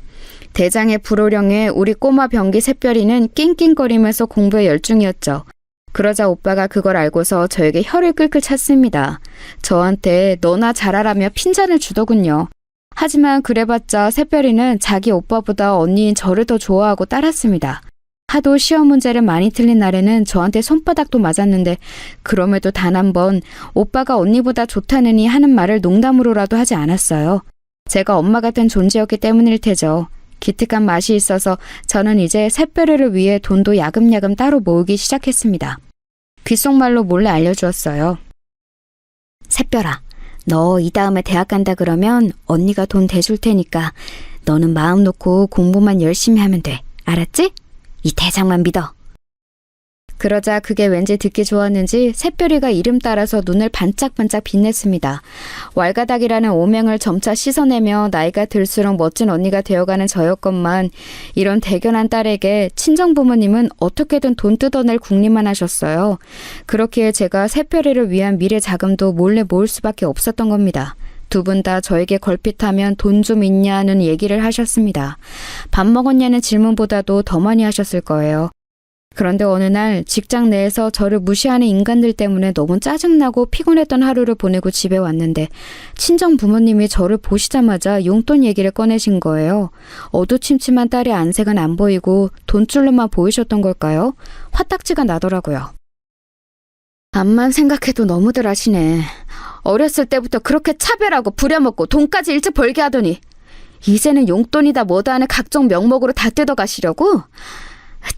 대장의 불호령에 우리 꼬마 병기 새별이는 낑낑거리면서 공부에 열중이었죠. 그러자 오빠가 그걸 알고서 저에게 혀를 끌끌 찼습니다. 저한테 너나 잘하라며 핀잔을 주더군요. 하지만 그래봤자 새별이는 자기 오빠보다 언니인 저를 더 좋아하고 따랐습니다. 하도 시험 문제를 많이 틀린 날에는 저한테 손바닥도 맞았는데 그럼에도 단 한 번 오빠가 언니보다 좋다느니 하는 말을 농담으로라도 하지 않았어요. 제가 엄마 같은 존재였기 때문일 테죠. 기특한 맛이 있어서 저는 이제 새별이를 위해 돈도 야금야금 따로 모으기 시작했습니다. 귓속말로 몰래 알려주었어요. 새별아, 너 이 다음에 대학 간다 그러면 언니가 돈 대줄 테니까 너는 마음 놓고 공부만 열심히 하면 돼. 알았지? 이 대장만 믿어. 그러자 그게 왠지 듣기 좋았는지 새별이가 이름 따라서 눈을 반짝반짝 빛냈습니다. 왈가닥이라는 오명을 점차 씻어내며 나이가 들수록 멋진 언니가 되어가는 저였건만 이런 대견한 딸에게 친정부모님은 어떻게든 돈 뜯어낼 궁리만 하셨어요. 그렇기에 제가 새별이를 위한 미래 자금도 몰래 모을 수밖에 없었던 겁니다. 두 분 다 저에게 걸핏하면 돈 좀 있냐는 얘기를 하셨습니다. 밥 먹었냐는 질문보다도 더 많이 하셨을 거예요. 그런데 어느 날 직장 내에서 저를 무시하는 인간들 때문에 너무 짜증나고 피곤했던 하루를 보내고 집에 왔는데 친정 부모님이 저를 보시자마자 용돈 얘기를 꺼내신 거예요. 어두침침한 딸의 안색은 안 보이고 돈줄로만 보이셨던 걸까요? 화딱지가 나더라고요. 암만 생각해도 너무들 하시네. 어렸을 때부터 그렇게 차별하고 부려먹고 돈까지 일찍 벌게 하더니 이제는 용돈이다 뭐다 하는 각종 명목으로 다 뜯어가시려고?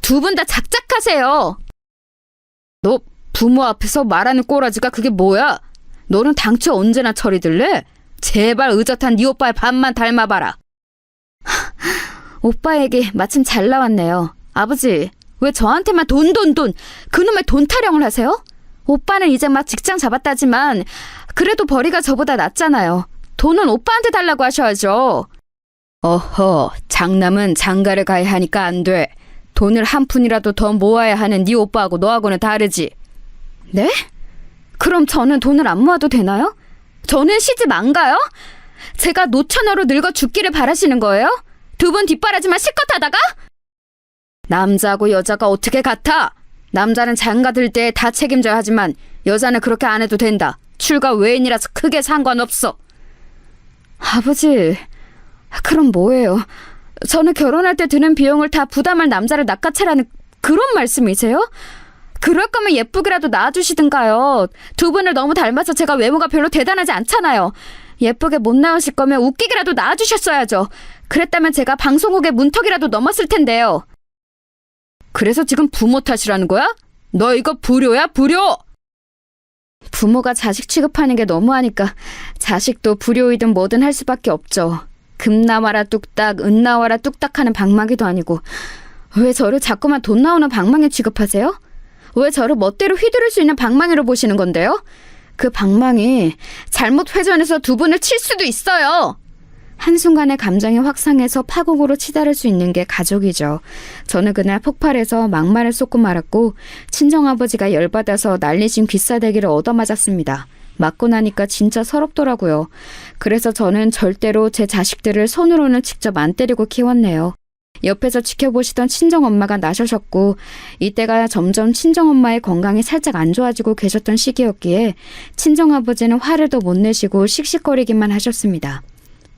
두 분 다 작작하세요. 너 부모 앞에서 말하는 꼬라지가 그게 뭐야? 너는 당초 언제나 철이 들래? 제발 의젓한 네 오빠의 반만 닮아봐라. 오빠 얘기 마침 잘 나왔네요. 아버지, 왜 저한테만 돈 그놈의 돈 타령을 하세요? 오빠는 이제 막 직장 잡았다지만 그래도 벌이가 저보다 낫잖아요. 돈은 오빠한테 달라고 하셔야죠. 어허, 장남은 장가를 가야 하니까 안 돼. 돈을 한 푼이라도 더 모아야 하는 네 오빠하고 너하고는 다르지. 네? 그럼 저는 돈을 안 모아도 되나요? 저는 시집 안 가요? 제가 노처녀로 늙어 죽기를 바라시는 거예요? 두 분 뒷바라지만 실컷 하다가? 남자하고 여자가 어떻게 같아? 남자는 장가 들 때 다 책임져야 하지만 여자는 그렇게 안 해도 된다. 출가 외인이라서 크게 상관없어. 아버지, 그럼 뭐예요? 저는 결혼할 때 드는 비용을 다 부담할 남자를 낚아채라는 그런 말씀이세요? 그럴 거면 예쁘게라도 낳아주시든가요. 두 분을 너무 닮아서 제가 외모가 별로 대단하지 않잖아요. 예쁘게 못 낳으실 거면 웃기게라도 낳아주셨어야죠. 그랬다면 제가 방송국의 문턱이라도 넘었을 텐데요. 그래서 지금 부모 탓이라는 거야? 너 이거 불효야, 불효! 부모가 자식 취급하는 게 너무하니까 자식도 불효이든 뭐든 할 수밖에 없죠. 금 나와라 뚝딱, 은 나와라 뚝딱 하는 방망이도 아니고 왜 저를 자꾸만 돈 나오는 방망이 취급하세요? 왜 저를 멋대로 휘두를 수 있는 방망이로 보시는 건데요? 그 방망이 잘못 회전해서 두 분을 칠 수도 있어요. 한순간에 감정이 확상해서 파국으로 치달을 수 있는 게 가족이죠. 저는 그날 폭발해서 막말을 쏟고 말았고 친정아버지가 열받아서 날리신 귀싸대기를 얻어맞았습니다. 맞고 나니까 진짜 서럽더라고요. 그래서 저는 절대로 제 자식들을 손으로는 직접 안 때리고 키웠네요. 옆에서 지켜보시던 친정엄마가 나셔셨고 이때가 점점 친정엄마의 건강이 살짝 안 좋아지고 계셨던 시기였기에 친정아버지는 화를 더 못 내시고 씩씩거리기만 하셨습니다.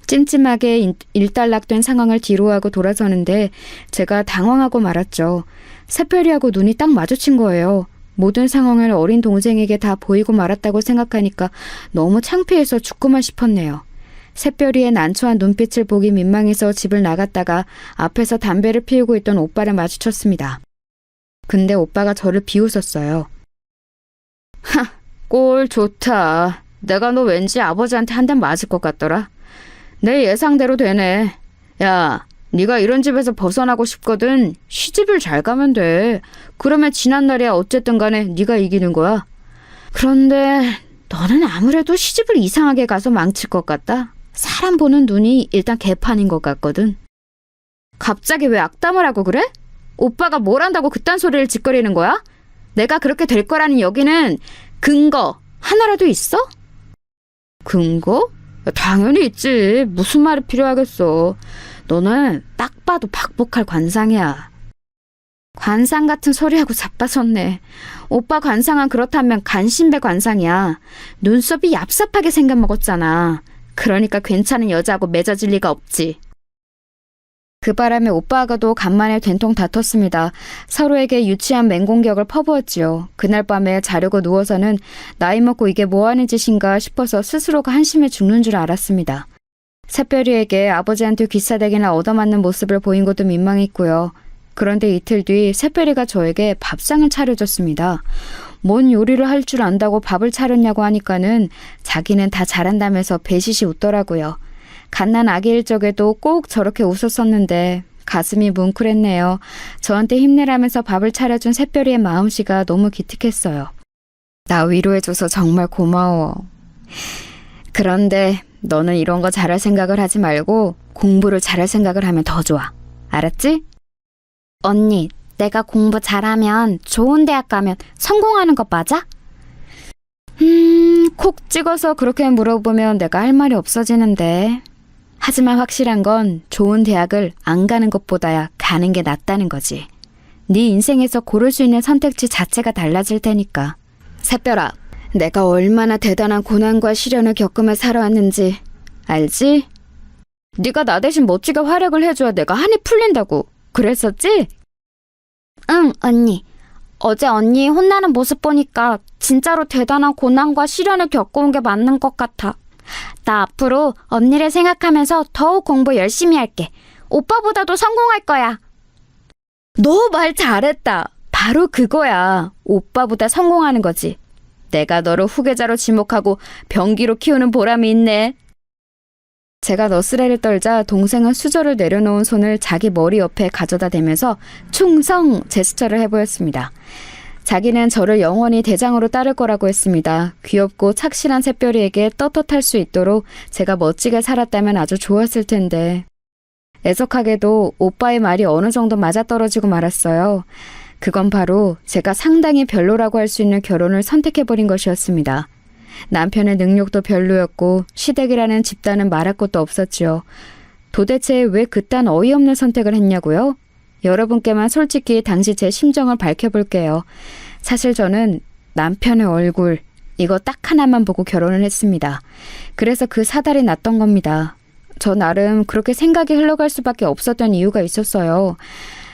찜찜하게 일단락된 상황을 뒤로하고 돌아서는데 제가 당황하고 말았죠. 새별이하고 눈이 딱 마주친 거예요. 모든 상황을 어린 동생에게 다 보이고 말았다고 생각하니까 너무 창피해서 죽고만 싶었네요. 새별이의 난처한 눈빛을 보기 민망해서 집을 나갔다가 앞에서 담배를 피우고 있던 오빠를 마주쳤습니다. 근데 오빠가 저를 비웃었어요. 하, 꼴 좋다. 내가 너 왠지 아버지한테 한 대 맞을 것 같더라. 내 예상대로 되네. 야, 네가 이런 집에서 벗어나고 싶거든. 시집을 잘 가면 돼. 그러면 지난날이야 어쨌든 간에 네가 이기는 거야. 그런데 너는 아무래도 시집을 이상하게 가서 망칠 것 같다. 사람 보는 눈이 일단 개판인 것 같거든. 갑자기 왜 악담을 하고 그래? 오빠가 뭘 한다고 그딴 소리를 짓거리는 거야? 내가 그렇게 될 거라는 여기는 근거 하나라도 있어? 근거? 당연히 있지. 무슨 말이 필요하겠어. 너는 딱 봐도 박복할 관상이야. 관상 같은 소리하고 자빠졌네. 오빠 관상은 그렇다면 간신배 관상이야. 눈썹이 얍삽하게 생겨먹었잖아. 그러니까 괜찮은 여자하고 맺어질 리가 없지. 그 바람에 오빠하고도 간만에 된통 다퉜습니다. 서로에게 유치한 맹공격을 퍼부었지요. 그날 밤에 자려고 누워서는 나이 먹고 이게 뭐하는 짓인가 싶어서 스스로가 한심해 죽는 줄 알았습니다. 새별이에게 아버지한테 귀싸대기나 얻어맞는 모습을 보인 것도 민망했고요. 그런데 이틀 뒤 새별이가 저에게 밥상을 차려줬습니다. 뭔 요리를 할 줄 안다고 밥을 차렸냐고 하니까는 자기는 다 잘한다면서 배시시 웃더라고요. 갓난 아기일 적에도 꼭 저렇게 웃었었는데 가슴이 뭉클했네요. 저한테 힘내라면서 밥을 차려준 새별이의 마음씨가 너무 기특했어요. 나 위로해줘서 정말 고마워. 그런데 너는 이런 거 잘할 생각을 하지 말고 공부를 잘할 생각을 하면 더 좋아. 알았지? 언니, 내가 공부 잘하면 좋은 대학 가면 성공하는 거 맞아? 콕 찍어서 그렇게 물어보면 내가 할 말이 없어지는데. 하지만 확실한 건 좋은 대학을 안 가는 것보다야 가는 게 낫다는 거지. 네 인생에서 고를 수 있는 선택지 자체가 달라질 테니까. 새별아, 내가 얼마나 대단한 고난과 시련을 겪으며 살아왔는지 알지? 네가 나 대신 멋지게 활약을 해줘야 내가 한이 풀린다고 그랬었지? 응, 언니. 어제 언니 혼나는 모습 보니까 진짜로 대단한 고난과 시련을 겪어온 게 맞는 것 같아. 나 앞으로 언니를 생각하면서 더욱 공부 열심히 할게. 오빠보다도 성공할 거야. 너 말 잘했다. 바로 그거야. 오빠보다 성공하는 거지. 내가 너를 후계자로 지목하고 병기로 키우는 보람이 있네. 제가 너스레를 떨자 동생은 수저를 내려놓은 손을 자기 머리 옆에 가져다 대면서 충성 제스처를 해보였습니다. 자기는 저를 영원히 대장으로 따를 거라고 했습니다. 귀엽고 착실한 새별이에게 떳떳할 수 있도록 제가 멋지게 살았다면 아주 좋았을 텐데. 애석하게도 오빠의 말이 어느 정도 맞아떨어지고 말았어요. 그건 바로 제가 상당히 별로라고 할 수 있는 결혼을 선택해버린 것이었습니다. 남편의 능력도 별로였고 시댁이라는 집단은 말할 것도 없었지요. 도대체 왜 그딴 어이없는 선택을 했냐고요? 여러분께만 솔직히 당시 제 심정을 밝혀볼게요. 사실 저는 남편의 얼굴, 이거 딱 하나만 보고 결혼을 했습니다. 그래서 그 사달이 났던 겁니다. 저 나름 그렇게 생각이 흘러갈 수밖에 없었던 이유가 있었어요.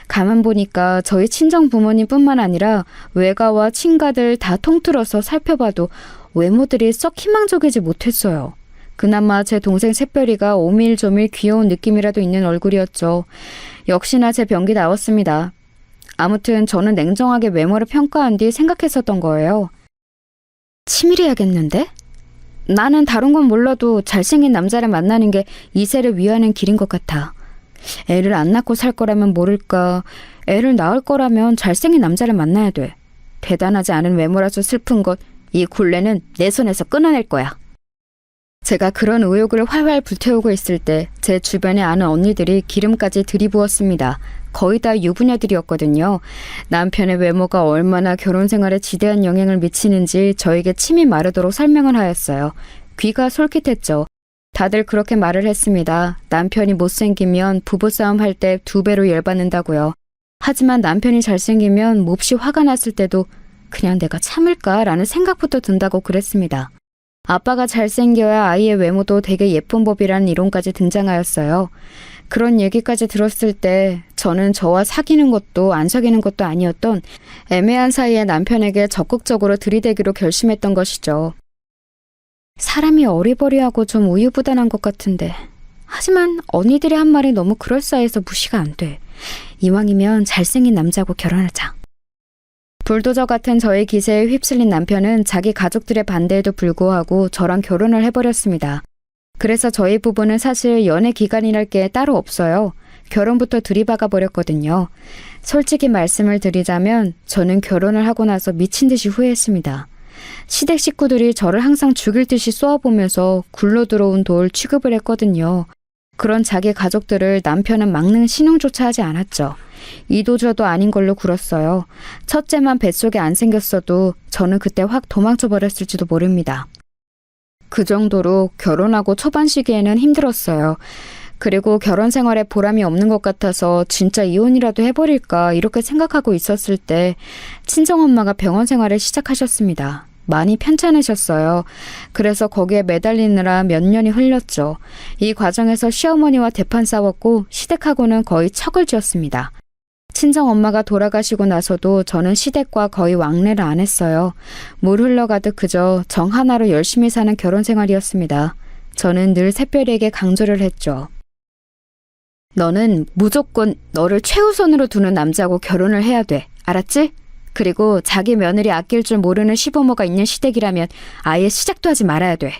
가만 보니까 저희 친정 부모님뿐만 아니라 외가와 친가들 다 통틀어서 살펴봐도 외모들이 썩 희망적이지 못했어요. 그나마 제 동생 새별이가 오밀조밀 귀여운 느낌이라도 있는 얼굴이었죠. 역시나 제 병기 나왔습니다. 아무튼 저는 냉정하게 외모를 평가한 뒤 생각했었던 거예요. 치밀해야겠는데? 나는 다른 건 몰라도 잘생긴 남자를 만나는 게 이세를 위하는 길인 것 같아. 애를 안 낳고 살 거라면 모를까. 애를 낳을 거라면 잘생긴 남자를 만나야 돼. 대단하지 않은 외모라서 슬픈 것, 이 굴레는 내 손에서 끊어낼 거야. 제가 그런 의욕을 활활 불태우고 있을 때 제 주변에 아는 언니들이 기름까지 들이부었습니다. 거의 다 유부녀들이었거든요. 남편의 외모가 얼마나 결혼 생활에 지대한 영향을 미치는지 저에게 침이 마르도록 설명을 하였어요. 귀가 솔깃했죠. 다들 그렇게 말을 했습니다. 남편이 못생기면 부부싸움 할 때 2배로 열받는다고요. 하지만 남편이 잘생기면 몹시 화가 났을 때도 그냥 내가 참을까라는 생각부터 든다고 그랬습니다. 아빠가 잘생겨야 아이의 외모도 되게 예쁜 법이라는 이론까지 등장하였어요. 그런 얘기까지 들었을 때 저는 저와 사귀는 것도 안 사귀는 것도 아니었던 애매한 사이에 남편에게 적극적으로 들이대기로 결심했던 것이죠. 사람이 어리버리하고 좀 우유부단한 것 같은데 하지만 언니들이 한 말이 너무 그럴싸해서 무시가 안 돼. 이왕이면 잘생긴 남자하고 결혼하자. 불도저 같은 저의 기세에 휩쓸린 남편은 자기 가족들의 반대에도 불구하고 저랑 결혼을 해버렸습니다. 그래서 저희 부부는 사실 연애 기간이랄 게 따로 없어요. 결혼부터 들이박아 버렸거든요. 솔직히 말씀을 드리자면 저는 결혼을 하고 나서 미친 듯이 후회했습니다. 시댁 식구들이 저를 항상 죽일 듯이 쏘아보면서 굴러 들어온 돌 취급을 했거든요. 그런 자기 가족들을 남편은 막는 신용조차 하지 않았죠. 이도저도 아닌 걸로 굴었어요. 첫째만 뱃속에 안 생겼어도 저는 그때 확 도망쳐 버렸을지도 모릅니다. 그 정도로 결혼하고 초반 시기에는 힘들었어요. 그리고 결혼 생활에 보람이 없는 것 같아서 진짜 이혼이라도 해버릴까 이렇게 생각하고 있었을 때 친정엄마가 병원 생활을 시작하셨습니다. 많이 편찮으셨어요. 그래서 거기에 매달리느라 몇 년이 흘렸죠. 이 과정에서 시어머니와 대판 싸웠고 시댁하고는 거의 척을 지었습니다. 친정엄마가 돌아가시고 나서도 저는 시댁과 거의 왕래를 안 했어요. 물 흘러가듯 그저 정 하나로 열심히 사는 결혼 생활이었습니다. 저는 늘 새별이에게 강조를 했죠. 너는 무조건 너를 최우선으로 두는 남자하고 결혼을 해야 돼. 알았지? 그리고 자기 며느리 아낄 줄 모르는 시부모가 있는 시댁이라면 아예 시작도 하지 말아야 돼.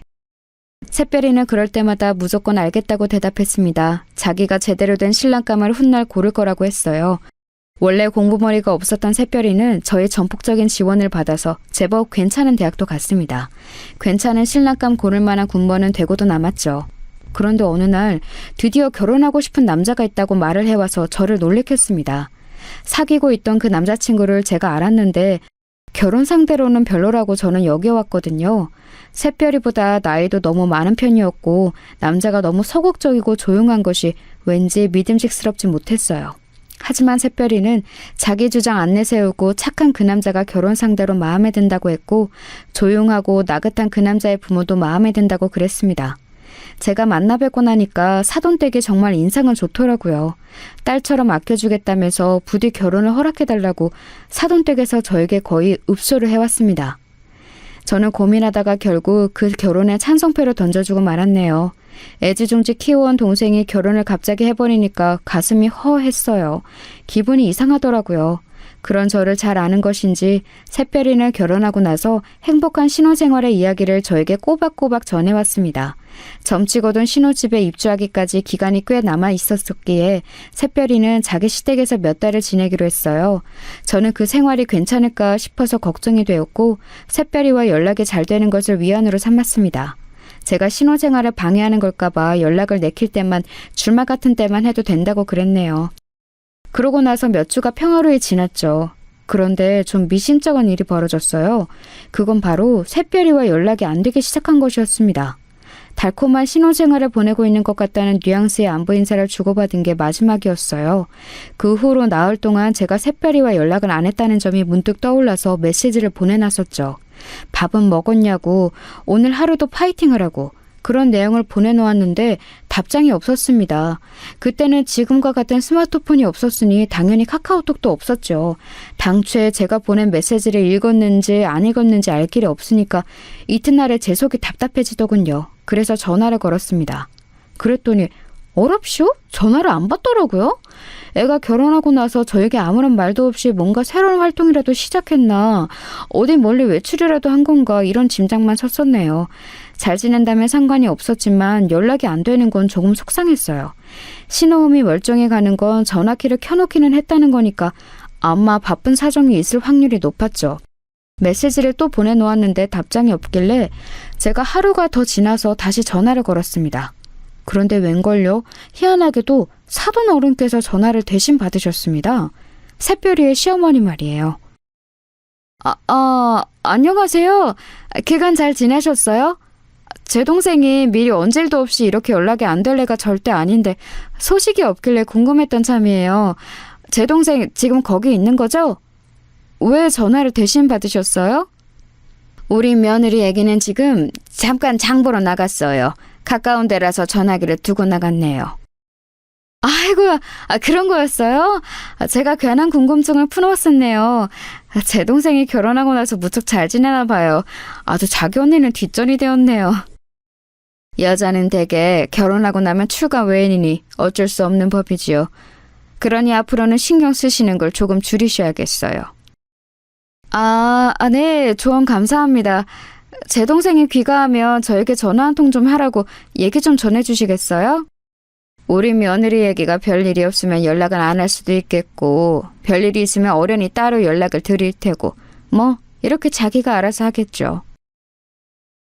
새별이는 그럴 때마다 무조건 알겠다고 대답했습니다. 자기가 제대로 된 신랑감을 훗날 고를 거라고 했어요. 원래 공부머리가 없었던 새별이는 저의 전폭적인 지원을 받아서 제법 괜찮은 대학도 갔습니다. 괜찮은 신랑감 고를 만한 군번은 되고도 남았죠. 그런데 어느 날 드디어 결혼하고 싶은 남자가 있다고 말을 해와서 저를 놀래켰습니다. 사귀고 있던 그 남자친구를 제가 알았는데 결혼 상대로는 별로라고 저는 여겨왔거든요. 새별이보다 나이도 너무 많은 편이었고 남자가 너무 소극적이고 조용한 것이 왠지 믿음직스럽지 못했어요. 하지만 새별이는 자기 주장 안 내세우고 착한 그 남자가 결혼 상대로 마음에 든다고 했고 조용하고 나긋한 그 남자의 부모도 마음에 든다고 그랬습니다. 제가 만나 뵙고 나니까 사돈댁이 정말 인상은 좋더라고요. 딸처럼 아껴주겠다면서 부디 결혼을 허락해달라고 사돈댁에서 저에게 거의 읍소를 해왔습니다. 저는 고민하다가 결국 그 결혼에 찬성표를 던져주고 말았네요. 애지중지 키워온 동생이 결혼을 갑자기 해버리니까 가슴이 허했어요. 기분이 이상하더라고요. 그런 저를 잘 아는 것인지 새별이는 결혼하고 나서 행복한 신혼생활의 이야기를 저에게 꼬박꼬박 전해왔습니다. 점치고든 신혼집에 입주하기까지 기간이 꽤 남아 있었기에 새별이는 자기 시댁에서 몇 달을 지내기로 했어요. 저는 그 생활이 괜찮을까 싶어서 걱정이 되었고 새별이와 연락이 잘 되는 것을 위안으로 삼았습니다. 제가 신혼생활을 방해하는 걸까봐 연락을 내킬 때만 주말 같은 때만 해도 된다고 그랬네요. 그러고 나서 몇 주가 평화로이 지났죠. 그런데 좀 미심쩍은 일이 벌어졌어요. 그건 바로 새별이와 연락이 안 되기 시작한 것이었습니다. 달콤한 신혼생활을 보내고 있는 것 같다는 뉘앙스의 안부 인사를 주고받은 게 마지막이었어요. 그 후로 나흘 동안 제가 새별이와 연락을 안 했다는 점이 문득 떠올라서 메시지를 보내놨었죠. 밥은 먹었냐고, 오늘 하루도 파이팅하라고 그런 내용을 보내놓았는데 답장이 없었습니다. 그때는 지금과 같은 스마트폰이 없었으니 당연히 카카오톡도 없었죠. 당초에 제가 보낸 메시지를 읽었는지 안 읽었는지 알 길이 없으니까 이튿날에 제 속이 답답해지더군요. 그래서 전화를 걸었습니다. 그랬더니 어랍쇼? 전화를 안 받더라고요. 애가 결혼하고 나서 저에게 아무런 말도 없이 뭔가 새로운 활동이라도 시작했나, 어디 멀리 외출이라도 한 건가 이런 짐작만 섰었네요. 잘 지낸다면 상관이 없었지만 연락이 안 되는 건 조금 속상했어요. 신호음이 멀쩡히 가는 건 전화키를 켜놓기는 했다는 거니까 아마 바쁜 사정이 있을 확률이 높았죠. 메시지를 또 보내놓았는데 답장이 없길래 제가 하루가 더 지나서 다시 전화를 걸었습니다. 그런데 웬걸요? 희한하게도 사돈 어른께서 전화를 대신 받으셨습니다. 새별이의 시어머니 말이에요. 안녕하세요. 기간 잘 지내셨어요? 제 동생이 미리 언질도 없이 이렇게 연락이 안 될 애가 절대 아닌데 소식이 없길래 궁금했던 참이에요. 제 동생 지금 거기 있는 거죠? 왜 전화를 대신 받으셨어요? 우리 며느리 애기는 지금 잠깐 장 보러 나갔어요. 가까운 데라서 전화기를 두고 나갔네요. 아이고야, 그런 거였어요? 제가 괜한 궁금증을 풀어왔었네요. 제 동생이 결혼하고 나서 무척 잘 지내나 봐요. 아주 자기 언니는 뒷전이 되었네요. 여자는 대개 결혼하고 나면 출가 외인이니 어쩔 수 없는 법이지요. 그러니 앞으로는 신경 쓰시는 걸 조금 줄이셔야겠어요. 네, 조언 감사합니다. 제 동생이 귀가하면 저에게 전화 한 통 좀 하라고 얘기 좀 전해주시겠어요? 우리 며느리 얘기가 별일이 없으면 연락을 안 할 수도 있겠고 별일이 있으면 어련히 따로 연락을 드릴 테고 뭐 이렇게 자기가 알아서 하겠죠.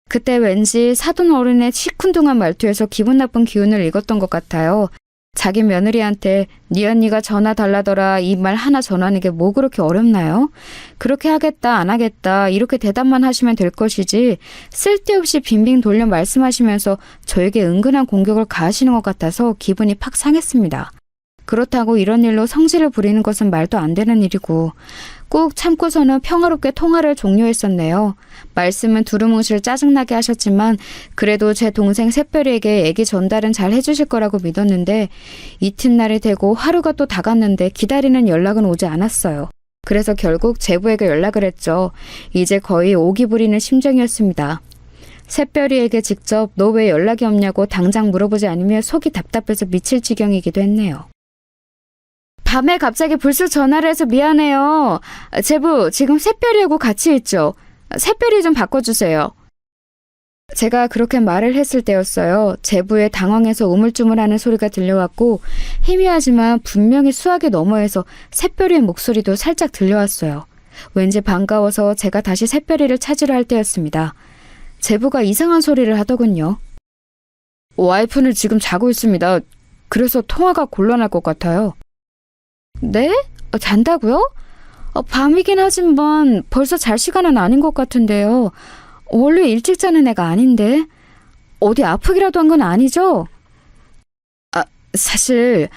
그때 왠지 사돈 어른의 시큰둥한 말투에서 기분 나쁜 기운을 읽었던 것 같아요. 자기 며느리한테 네 언니가 전화 달라더라 이 말 하나 전하는 게 뭐 그렇게 어렵나요? 그렇게 하겠다 안 하겠다 이렇게 대답만 하시면 될 것이지 쓸데없이 빙빙 돌려 말씀하시면서 저에게 은근한 공격을 가하시는 것 같아서 기분이 팍 상했습니다. 그렇다고 이런 일로 성질을 부리는 것은 말도 안 되는 일이고 꾹 참고서는 평화롭게 통화를 종료했었네요. 말씀은 두루뭉실 짜증나게 하셨지만 그래도 제 동생 샛별이에게 애기 전달은 잘 해주실 거라고 믿었는데 이튿날이 되고 하루가 또 다 갔는데 기다리는 연락은 오지 않았어요. 그래서 결국 제부에게 연락을 했죠. 이제 거의 오기 부리는 심정이었습니다. 샛별이에게 직접 너 왜 연락이 없냐고 당장 물어보지 않으면 속이 답답해서 미칠 지경이기도 했네요. 밤에 갑자기 불쑥 전화를 해서 미안해요. 제부, 지금 샛별이하고 같이 있죠? 샛별이 좀 바꿔주세요. 제가 그렇게 말을 했을 때였어요. 제부의 당황해서 우물쭈물하는 소리가 들려왔고 희미하지만 분명히 수학의 너머에서 샛별이의 목소리도 살짝 들려왔어요. 왠지 반가워서 제가 다시 샛별이를 찾으려 할 때였습니다. 제부가 이상한 소리를 하더군요. 와이프는 지금 자고 있습니다. 그래서 통화가 곤란할 것 같아요. 네? 잔다고요? 밤이긴 하지만 벌써 잘 시간은 아닌 것 같은데요. 원래 일찍 자는 애가 아닌데. 어디 아프기라도 한 건 아니죠? 사실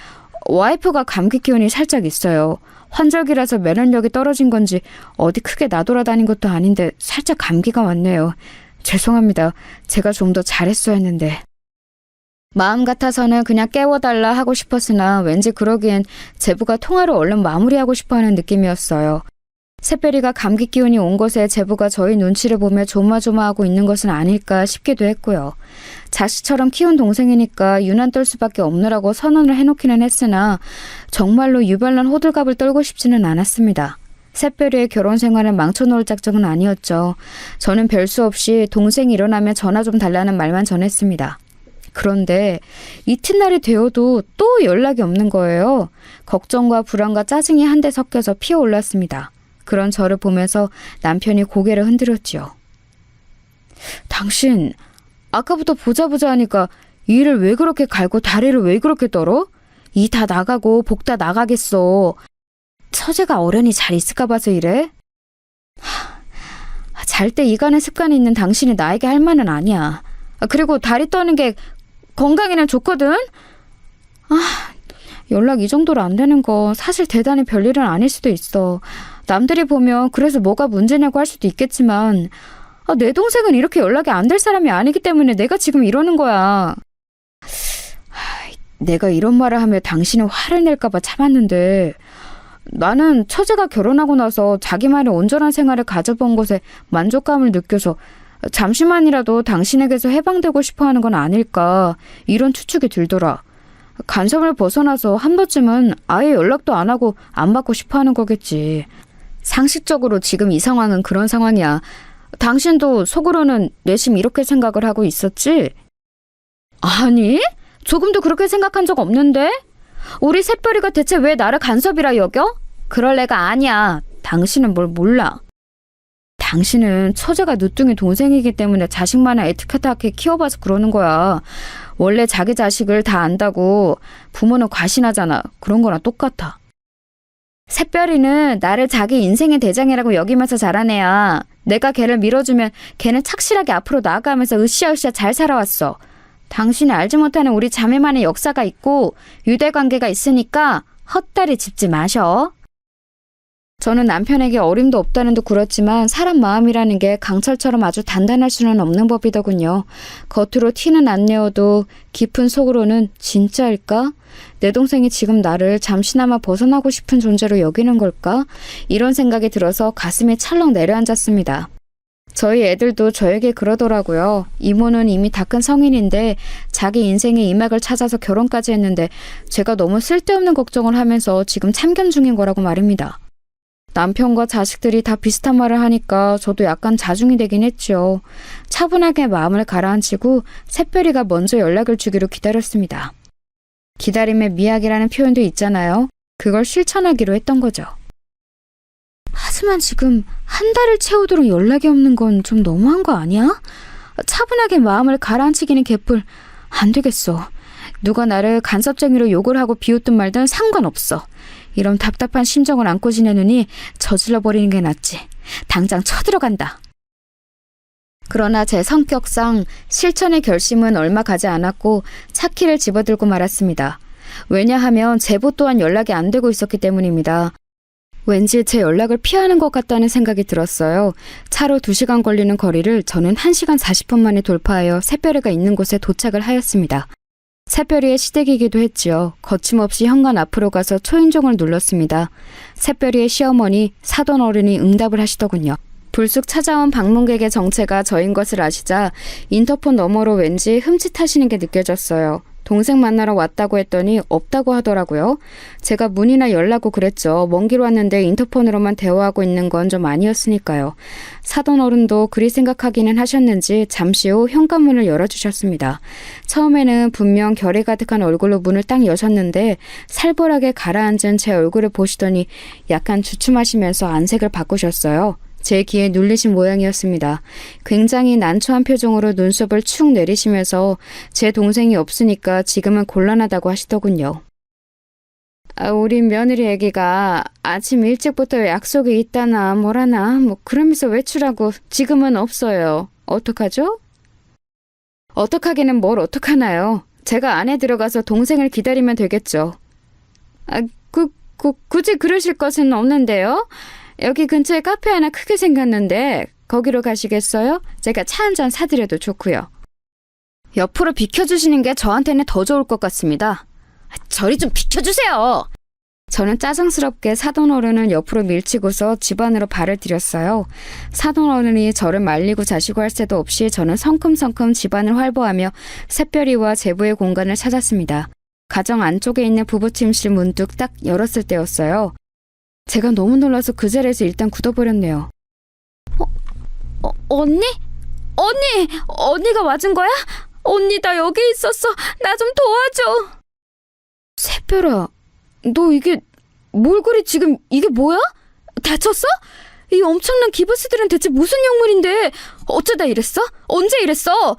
와이프가 감기 기운이 살짝 있어요. 환절기라서 면역력이 떨어진 건지 어디 크게 나돌아다닌 것도 아닌데 살짝 감기가 왔네요. 죄송합니다. 제가 좀 더 잘했어야 했는데. 마음 같아서는 그냥 깨워달라 하고 싶었으나 왠지 그러기엔 제부가 통화를 얼른 마무리하고 싶어하는 느낌이었어요. 샛별이가 감기 기운이 온 것에 제부가 저희 눈치를 보며 조마조마하고 있는 것은 아닐까 싶기도 했고요. 자식처럼 키운 동생이니까 유난 떨 수밖에 없느라고 선언을 해놓기는 했으나 정말로 유별난 호들갑을 떨고 싶지는 않았습니다. 샛별이의 결혼 생활을 망쳐놓을 작정은 아니었죠. 저는 별수 없이 동생이 일어나면 전화 좀 달라는 말만 전했습니다. 그런데 이튿날이 되어도 또 연락이 없는 거예요. 걱정과 불안과 짜증이 한데 섞여서 피어올랐습니다. 그런 저를 보면서 남편이 고개를 흔들었지요. 당신 아까부터 보자 하니까 일을 왜 그렇게 갈고 다리를 왜 그렇게 떨어? 이 다 나가고 복 다 나가겠어. 처제가 어련히 잘 있을까 봐서 이래? 잘 때 이간의 습관이 있는 당신이 나에게 할 말은 아니야. 그리고 다리 떠는 게 건강에는 좋거든? 연락 이 정도로 안 되는 거 사실 대단히 별일은 아닐 수도 있어. 남들이 보면 그래서 뭐가 문제냐고 할 수도 있겠지만 내 동생은 이렇게 연락이 안 될 사람이 아니기 때문에 내가 지금 이러는 거야. 내가 이런 말을 하며 당신은 화를 낼까 봐 참았는데 나는 처제가 결혼하고 나서 자기만의 온전한 생활을 가져본 것에 만족감을 느껴서 잠시만이라도 당신에게서 해방되고 싶어하는 건 아닐까 이런 추측이 들더라. 간섭을 벗어나서 한 번쯤은 아예 연락도 안 하고 안 받고 싶어하는 거겠지. 상식적으로 지금 이 상황은 그런 상황이야. 당신도 속으로는 내심 이렇게 생각을 하고 있었지? 아니, 조금도 그렇게 생각한 적 없는데? 우리 샛별이가 대체 왜 나를 간섭이라 여겨? 그럴 애가 아니야. 당신은 뭘 몰라. 당신은 처제가 늦둥이 동생이기 때문에 자식만을 애틋하게 키워봐서 그러는 거야. 원래 자기 자식을 다 안다고 부모는 과신하잖아. 그런 거랑 똑같아. 샛별이는 나를 자기 인생의 대장이라고 여기면서 자란 애야. 내가 걔를 밀어주면 걔는 착실하게 앞으로 나아가면서 으쌰으쌰 잘 살아왔어. 당신이 알지 못하는 우리 자매만의 역사가 있고 유대관계가 있으니까 헛다리 짚지 마셔. 저는 남편에게 어림도 없다는 듯 굴었지만 사람 마음이라는 게 강철처럼 아주 단단할 수는 없는 법이더군요. 겉으로 티는 안 내어도 깊은 속으로는 진짜일까? 내 동생이 지금 나를 잠시나마 벗어나고 싶은 존재로 여기는 걸까? 이런 생각이 들어서 가슴이 찰렁 내려앉았습니다. 저희 애들도 저에게 그러더라고요. 이모는 이미 다 큰 성인인데 자기 인생의 이막을 찾아서 결혼까지 했는데 제가 너무 쓸데없는 걱정을 하면서 지금 참견 중인 거라고 말입니다. 남편과 자식들이 다 비슷한 말을 하니까 저도 약간 자중이 되긴 했죠. 차분하게 마음을 가라앉히고 샛별이가 먼저 연락을 주기로 기다렸습니다. 기다림의 미학이라는 표현도 있잖아요. 그걸 실천하기로 했던 거죠. 하지만 지금 한 달을 채우도록 연락이 없는 건 좀 너무한 거 아니야? 차분하게 마음을 가라앉히기는 개뿔. 안 되겠어. 누가 나를 간섭쟁이로 욕을 하고 비웃든 말든 상관없어. 이런 답답한 심정을 안고 지내느니 저질러 버리는 게 낫지. 당장 쳐들어간다. 그러나 제 성격상 실천의 결심은 얼마 가지 않았고 차키를 집어들고 말았습니다. 왜냐하면 제보 또한 연락이 안 되고 있었기 때문입니다. 왠지 제 연락을 피하는 것 같다는 생각이 들었어요. 차로 2시간 걸리는 거리를 저는 1시간 40분 만에 돌파하여 새별이가 있는 곳에 도착을 하였습니다. 새별이의 시댁이기도 했지요. 거침없이 현관 앞으로 가서 초인종을 눌렀습니다. 새별이의 시어머니 사돈 어른이 응답을 하시더군요. 불쑥 찾아온 방문객의 정체가 저인 것을 아시자 인터폰 너머로 왠지 흠칫하시는 게 느껴졌어요. 동생 만나러 왔다고 했더니 없다고 하더라고요. 제가 문이나 열라고 그랬죠. 먼 길 왔는데 인터폰으로만 대화하고 있는 건 좀 아니었으니까요. 사돈 어른도 그리 생각하기는 하셨는지 잠시 후 현관문을 열어주셨습니다. 처음에는 분명 결이 가득한 얼굴로 문을 딱 여셨는데 살벌하게 가라앉은 제 얼굴을 보시더니 약간 주춤하시면서 안색을 바꾸셨어요. 제 귀에 눌리신 모양이었습니다. 굉장히 난처한 표정으로 눈썹을 축 내리시면서 제 동생이 없으니까 지금은 곤란하다고 하시더군요. 우리 며느리 애기가 아침 일찍부터 약속이 있다나 뭐라나 그러면서 외출하고 지금은 없어요. 어떡하죠? 어떡하기는 뭘 어떡하나요? 제가 안에 들어가서 동생을 기다리면 되겠죠. 굳이 그러실 것은 없는데요. 여기 근처에 카페 하나 크게 생겼는데 거기로 가시겠어요? 제가 차 한 잔 사드려도 좋고요. 옆으로 비켜주시는 게 저한테는 더 좋을 것 같습니다. 저리 좀 비켜주세요. 저는 짜증스럽게 사돈 어른을 옆으로 밀치고서 집 안으로 발을 들였어요. 사돈 어른이 저를 말리고 자시고 할 새도 없이 저는 성큼성큼 집 안을 활보하며 샛별이와 제부의 공간을 찾았습니다. 가정 안쪽에 있는 부부 침실 문득 딱 열었을 때였어요. 제가 너무 놀라서 그 자리에서 일단 굳어버렸네요. 언니? 언니가 맞은 거야? 언니 나 여기 있었어. 나 좀 도와줘. 새별아, 너 이게 몰골이 지금 이게 뭐야? 다쳤어? 이 엄청난 기부스들은 대체 무슨 약물인데 어쩌다 이랬어? 언제 이랬어?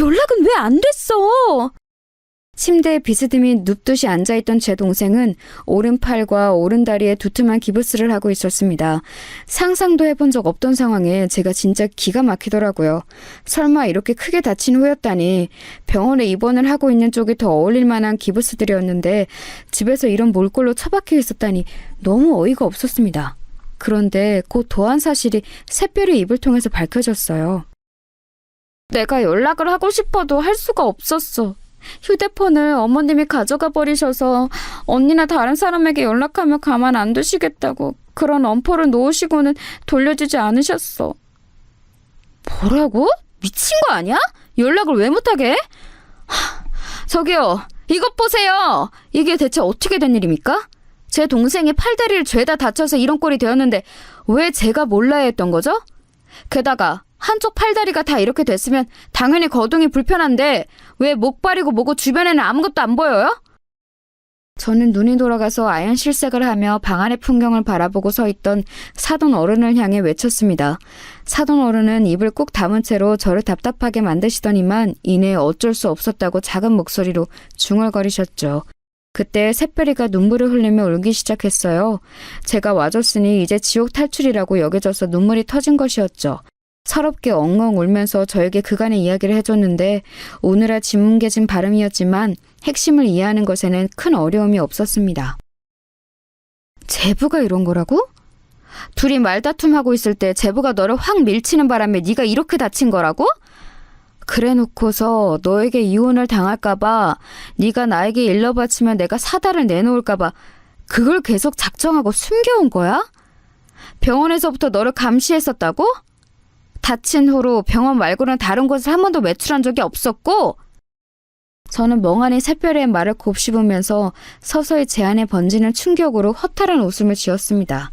연락은 왜 안 됐어? 침대에 비스듬히 눕듯이 앉아있던 제 동생은 오른팔과 오른다리에 두툼한 기부스를 하고 있었습니다. 상상도 해본 적 없던 상황에 제가 진짜 기가 막히더라고요. 설마 이렇게 크게 다친 후였다니. 병원에 입원을 하고 있는 쪽이 더 어울릴 만한 기부스들이었는데 집에서 이런 몰골로 처박혀 있었다니 너무 어이가 없었습니다. 그런데 곧 더한 사실이 샛별의 입을 통해서 밝혀졌어요. 내가 연락을 하고 싶어도 할 수가 없었어. 휴대폰을 어머님이 가져가 버리셔서 언니나 다른 사람에게 연락하면 가만 안 두시겠다고 그런 엄포를 놓으시고는 돌려주지 않으셨어. 뭐라고? 미친 거 아니야? 연락을 왜 못하게 해? 저기요, 이것 보세요. 이게 대체 어떻게 된 일입니까? 제 동생이 팔다리를 죄다 다쳐서 이런 꼴이 되었는데 왜 제가 몰라야 했던 거죠? 게다가 한쪽 팔다리가 다 이렇게 됐으면 당연히 거동이 불편한데 왜 목발이고 뭐고 주변에는 아무것도 안 보여요? 저는 눈이 돌아가서 아연 실색을 하며 방 안의 풍경을 바라보고 서 있던 사돈 어른을 향해 외쳤습니다. 사돈 어른은 입을 꾹 다문 채로 저를 답답하게 만드시더니만 이내 어쩔 수 없었다고 작은 목소리로 중얼거리셨죠. 그때 샛별이가 눈물을 흘리며 울기 시작했어요. 제가 와줬으니 이제 지옥 탈출이라고 여겨져서 눈물이 터진 것이었죠. 서럽게 엉엉 울면서 저에게 그간의 이야기를 해줬는데 오늘아 진뭉개진 발음이었지만 핵심을 이해하는 것에는 큰 어려움이 없었습니다. 제부가 이런 거라고? 둘이 말다툼하고 있을 때 제부가 너를 확 밀치는 바람에 네가 이렇게 다친 거라고? 그래놓고서 너에게 이혼을 당할까봐 네가 나에게 일러 바치면 내가 사다를 내놓을까봐 그걸 계속 작정하고 숨겨온 거야? 병원에서부터 너를 감시했었다고? 다친 후로 병원 말고는 다른 곳을 한 번도 외출한 적이 없었고? 저는 멍하니 샛별의 말을 곱씹으면서 서서히 제 안에 번지는 충격으로 허탈한 웃음을 지었습니다.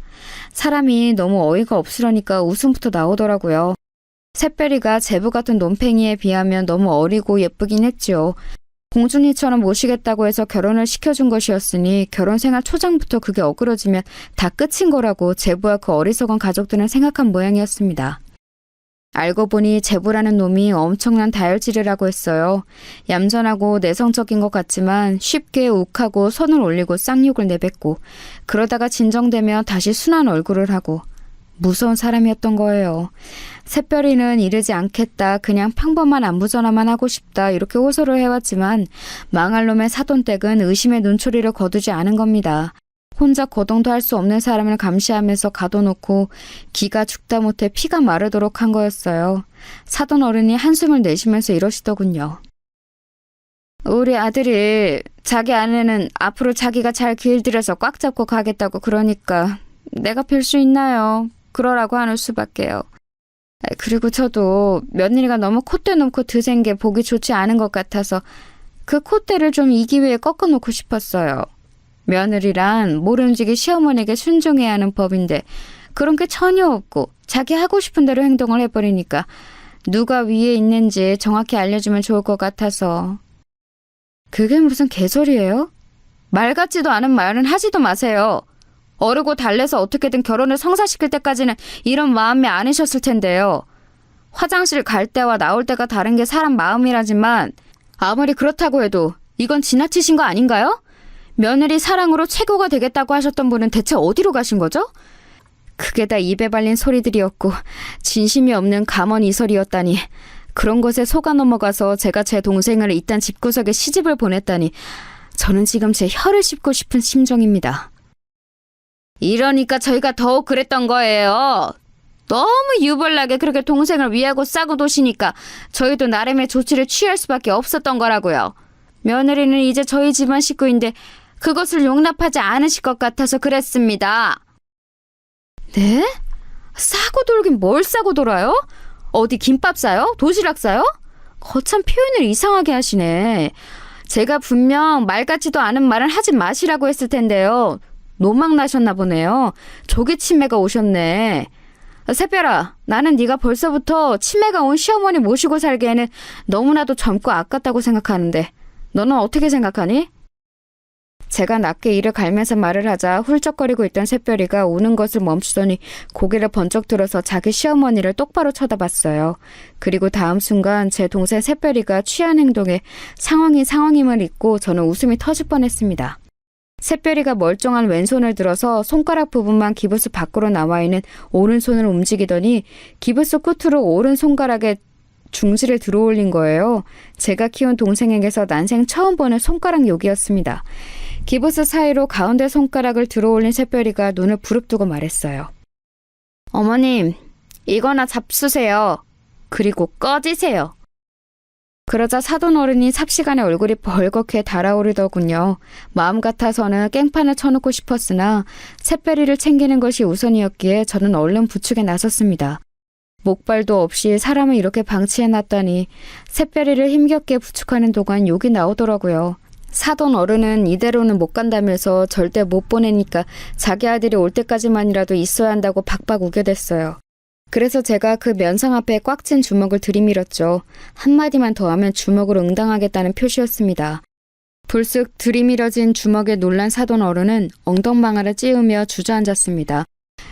사람이 너무 어이가 없으려니까 웃음부터 나오더라고요. 샛별이가 제부 같은 논팽이에 비하면 너무 어리고 예쁘긴 했지요. 공주니처럼 모시겠다고 해서 결혼을 시켜준 것이었으니 결혼 생활 초장부터 그게 어그러지면 다 끝인 거라고 제부와 그 어리석은 가족들은 생각한 모양이었습니다. 알고 보니 제부라는 놈이 엄청난 다혈질을 하고 했어요. 얌전하고 내성적인 것 같지만 쉽게 욱하고 손을 올리고 쌍욕을 내뱉고 그러다가 진정되면 다시 순한 얼굴을 하고 무서운 사람이었던 거예요. 샛별이는 이르지 않겠다. 그냥 평범한 안부전화만 하고 싶다. 이렇게 호소를 해왔지만 망할 놈의 사돈댁은 의심의 눈초리를 거두지 않은 겁니다. 혼자 거동도 할 수 없는 사람을 감시하면서 가둬놓고 기가 죽다 못해 피가 마르도록 한 거였어요. 사돈 어른이 한숨을 내쉬면서 이러시더군요. 우리 아들이 자기 아내는 앞으로 자기가 잘 길들여서 꽉 잡고 가겠다고 그러니까 내가 별 수 있나요? 그러라고 하는 수밖에요. 그리고 저도 며느리가 너무 콧대 놓고 드센 게 보기 좋지 않은 것 같아서 그 콧대를 좀 이 기회에 꺾어놓고 싶었어요. 며느리란 모름지기 시어머니에게 순종해야 하는 법인데 그런 게 전혀 없고 자기 하고 싶은 대로 행동을 해버리니까 누가 위에 있는지 정확히 알려주면 좋을 것 같아서. 그게 무슨 개소리예요? 말 같지도 않은 말은 하지도 마세요. 어르고 달래서 어떻게든 결혼을 성사시킬 때까지는 이런 마음이 아니셨을 텐데요. 화장실 갈 때와 나올 때가 다른 게 사람 마음이라지만 아무리 그렇다고 해도 이건 지나치신 거 아닌가요? 며느리 사랑으로 최고가 되겠다고 하셨던 분은 대체 어디로 가신 거죠? 그게 다 입에 발린 소리들이었고 진심이 없는 감언이설이었다니. 그런 것에 속아 넘어가서 제가 제 동생을 이딴 집구석에 시집을 보냈다니 저는 지금 제 혀를 씹고 싶은 심정입니다. 이러니까 저희가 더욱 그랬던 거예요. 너무 유별나게 그렇게 동생을 위하고 싸고 도시니까 저희도 나름의 조치를 취할 수밖에 없었던 거라고요. 며느리는 이제 저희 집안 식구인데 그것을 용납하지 않으실 것 같아서 그랬습니다. 네? 싸고 돌긴 뭘 싸고 돌아요? 어디 김밥 싸요? 도시락 싸요? 거참 표현을 이상하게 하시네. 제가 분명 말 같지도 않은 말은 하지 마시라고 했을 텐데요. 노망 나셨나 보네요. 조기 치매가 오셨네. 새별아, 나는 네가 벌써부터 치매가 온 시어머니 모시고 살기에는 너무나도 젊고 아깝다고 생각하는데 너는 어떻게 생각하니? 제가 낮게 이를 갈면서 말을 하자 훌쩍거리고 있던 새별이가 우는 것을 멈추더니 고개를 번쩍 들어서 자기 시어머니를 똑바로 쳐다봤어요. 그리고 다음 순간 제 동생 새별이가 취한 행동에 상황임을 잊고 저는 웃음이 터질 뻔했습니다. 새별이가 멀쩡한 왼손을 들어서 손가락 부분만 기부스 밖으로 나와 있는 오른손을 움직이더니 기부스 끝으로 오른 손가락에 중지를 들어올린 거예요. 제가 키운 동생에게서 난생 처음 보는 손가락 욕이었습니다. 기부스 사이로 가운데 손가락을 들어올린 새별이가 눈을 부릅뜨고 말했어요. 어머님, 이거나 잡수세요. 그리고 꺼지세요. 그러자 사돈 어른이 삽시간에 얼굴이 벌겋게 달아오르더군요. 마음 같아서는 깽판을 쳐놓고 싶었으나 새별이를 챙기는 것이 우선이었기에 저는 얼른 부축에 나섰습니다. 목발도 없이 사람을 이렇게 방치해놨다니 새별이를 힘겹게 부축하는 동안 욕이 나오더라고요. 사돈 어른은 이대로는 못 간다면서 절대 못 보내니까 자기 아들이 올 때까지만이라도 있어야 한다고 박박 우겨댔어요. 그래서 제가 그 면상 앞에 꽉 쥔 주먹을 들이밀었죠. 한마디만 더 하면 주먹으로 응당하겠다는 표시였습니다. 불쑥 들이밀어진 주먹에 놀란 사돈 어른은 엉덩방아를 찌우며 주저앉았습니다.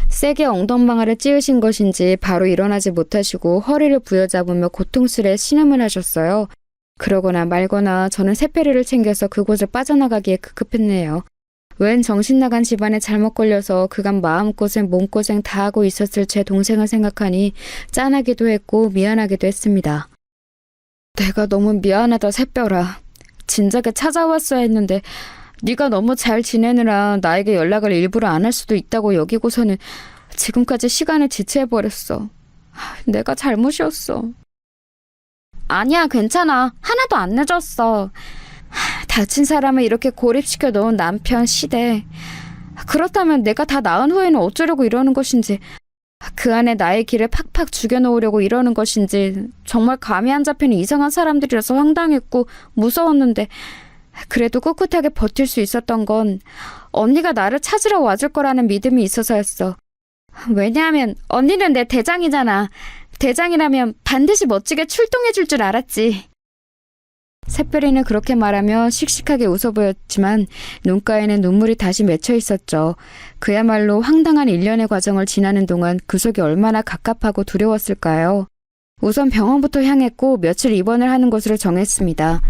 세게 엉덩방아를 찌으신 것인지 바로 일어나지 못하시고 허리를 부여잡으며 고통스레 신음을 하셨어요. 그러거나 말거나 저는 새별이를 챙겨서 그곳을 빠져나가기에 급급했네요. 웬 정신나간 집안에 잘못 걸려서 그간 마음고생 몸고생 다 하고 있었을 제 동생을 생각하니 짠하기도 했고 미안하기도 했습니다. 내가 너무 미안하다 새별아. 진작에 찾아왔어야 했는데 네가 너무 잘 지내느라 나에게 연락을 일부러 안 할 수도 있다고 여기고서는 지금까지 시간을 지체해버렸어. 내가 잘못이었어. 아니야, 괜찮아. 하나도 안 늦었어. 다친 사람을 이렇게 고립시켜 놓은 남편 시대. 그렇다면 내가 다 나은 후에는 어쩌려고 이러는 것인지, 그 안에 나의 길을 팍팍 죽여놓으려고 이러는 것인지 정말 감이 안 잡히는 이상한 사람들이라서 황당했고 무서웠는데 그래도 꿋꿋하게 버틸 수 있었던 건 언니가 나를 찾으러 와줄 거라는 믿음이 있어서였어. 왜냐하면 언니는 내 대장이잖아. 대장이라면 반드시 멋지게 출동해 줄 줄 알았지. 새별이는 그렇게 말하며 씩씩하게 웃어 보였지만 눈가에는 눈물이 다시 맺혀 있었죠. 그야말로 황당한 일련의 과정을 지나는 동안 그 속이 얼마나 갑갑하고 두려웠을까요? 우선 병원부터 향했고 며칠 입원을 하는 것으로 정했습니다.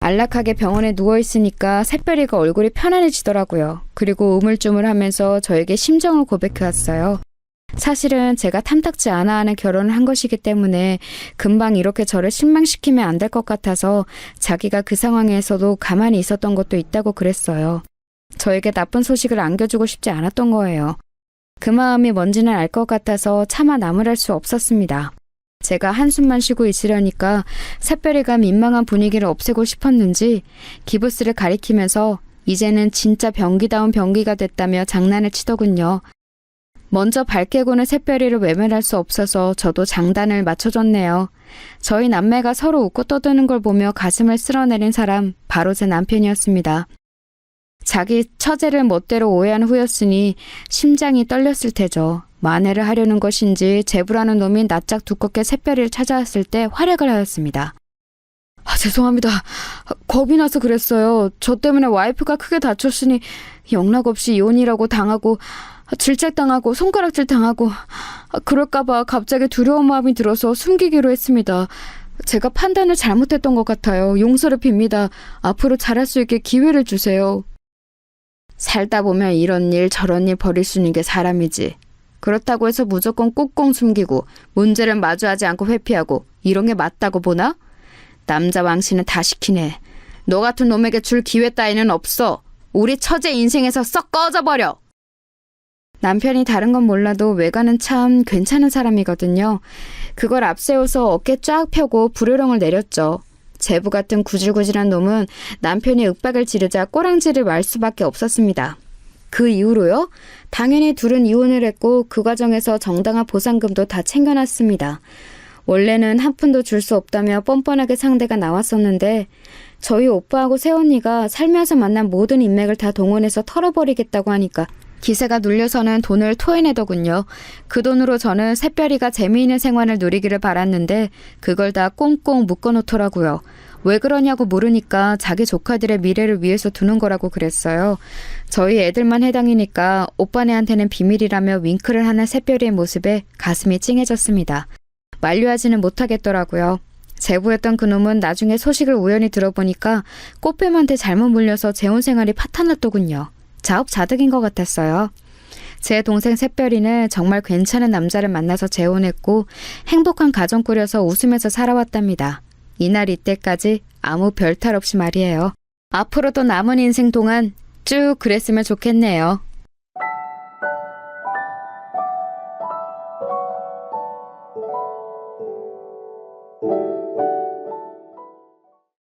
안락하게 병원에 누워있으니까 새별이가 얼굴이 편안해지더라고요. 그리고 우물쭈물하면서 저에게 심정을 고백해왔어요. 사실은 제가 탐탁지 않아 하는 결혼을 한 것이기 때문에 금방 이렇게 저를 실망시키면 안 될 것 같아서 자기가 그 상황에서도 가만히 있었던 것도 있다고 그랬어요. 저에게 나쁜 소식을 안겨주고 싶지 않았던 거예요. 그 마음이 뭔지는 알 것 같아서 차마 나무랄 수 없었습니다. 제가 한숨만 쉬고 있으려니까 샛별이가 민망한 분위기를 없애고 싶었는지 기부스를 가리키면서 이제는 진짜 병기다운 병기가 됐다며 장난을 치더군요. 먼저 밝게 구는 샛별이를 외면할 수 없어서 저도 장단을 맞춰줬네요. 저희 남매가 서로 웃고 떠드는 걸 보며 가슴을 쓸어내린 사람 바로 제 남편이었습니다. 자기 처제를 멋대로 오해한 후였으니 심장이 떨렸을 테죠. 만회를 하려는 것인지 제부라는 놈이 낯짝 두껍게 샛별이를 찾아왔을 때 활약을 하였습니다. 죄송합니다. 겁이 나서 그랬어요. 저 때문에 와이프가 크게 다쳤으니 영락없이 이혼이라고 당하고 질책당하고 손가락질 당하고 그럴까봐 갑자기 두려운 마음이 들어서 숨기기로 했습니다. 제가 판단을 잘못했던 것 같아요. 용서를 빕니다. 앞으로 잘할 수 있게 기회를 주세요. 살다 보면 이런 일 저런 일 벌일 수 있는 게 사람이지. 그렇다고 해서 무조건 꽁꽁 숨기고 문제를 마주하지 않고 회피하고 이런 게 맞다고 보나? 남자 왕씨는 다 시키네. 너 같은 놈에게 줄 기회 따위는 없어. 우리 처제 인생에서 썩 꺼져버려. 남편이 다른 건 몰라도 외관은 참 괜찮은 사람이거든요. 그걸 앞세워서 어깨 쫙 펴고 불효령을 내렸죠. 제부 같은 구질구질한 놈은 남편이 윽박을 지르자 꼬랑지를 말 수밖에 없었습니다. 그 이후로요? 당연히 둘은 이혼을 했고 그 과정에서 정당한 보상금도 다 챙겨놨습니다. 원래는 한 푼도 줄 수 없다며 뻔뻔하게 상대가 나왔었는데 저희 오빠하고 새언니가 살면서 만난 모든 인맥을 다 동원해서 털어버리겠다고 하니까 기세가 눌려서는 돈을 토해내더군요. 그 돈으로 저는 샛별이가 재미있는 생활을 누리기를 바랐는데 그걸 다 꽁꽁 묶어놓더라고요. 왜 그러냐고 물으니까 자기 조카들의 미래를 위해서 두는 거라고 그랬어요. 저희 애들만 해당이니까 오빠네한테는 비밀이라며 윙크를 하는 샛별이의 모습에 가슴이 찡해졌습니다. 만류하지는 못하겠더라고요. 제부였던 그놈은 나중에 소식을 우연히 들어보니까 꽃뱀한테 잘못 물려서 재혼 생활이 파탄났더군요. 자업자득인 것 같았어요. 제 동생 샛별이는 정말 괜찮은 남자를 만나서 재혼했고 행복한 가정 꾸려서 웃으면서 살아왔답니다. 이날 이때까지 아무 별탈 없이 말이에요. 앞으로도 남은 인생 동안 쭉 그랬으면 좋겠네요.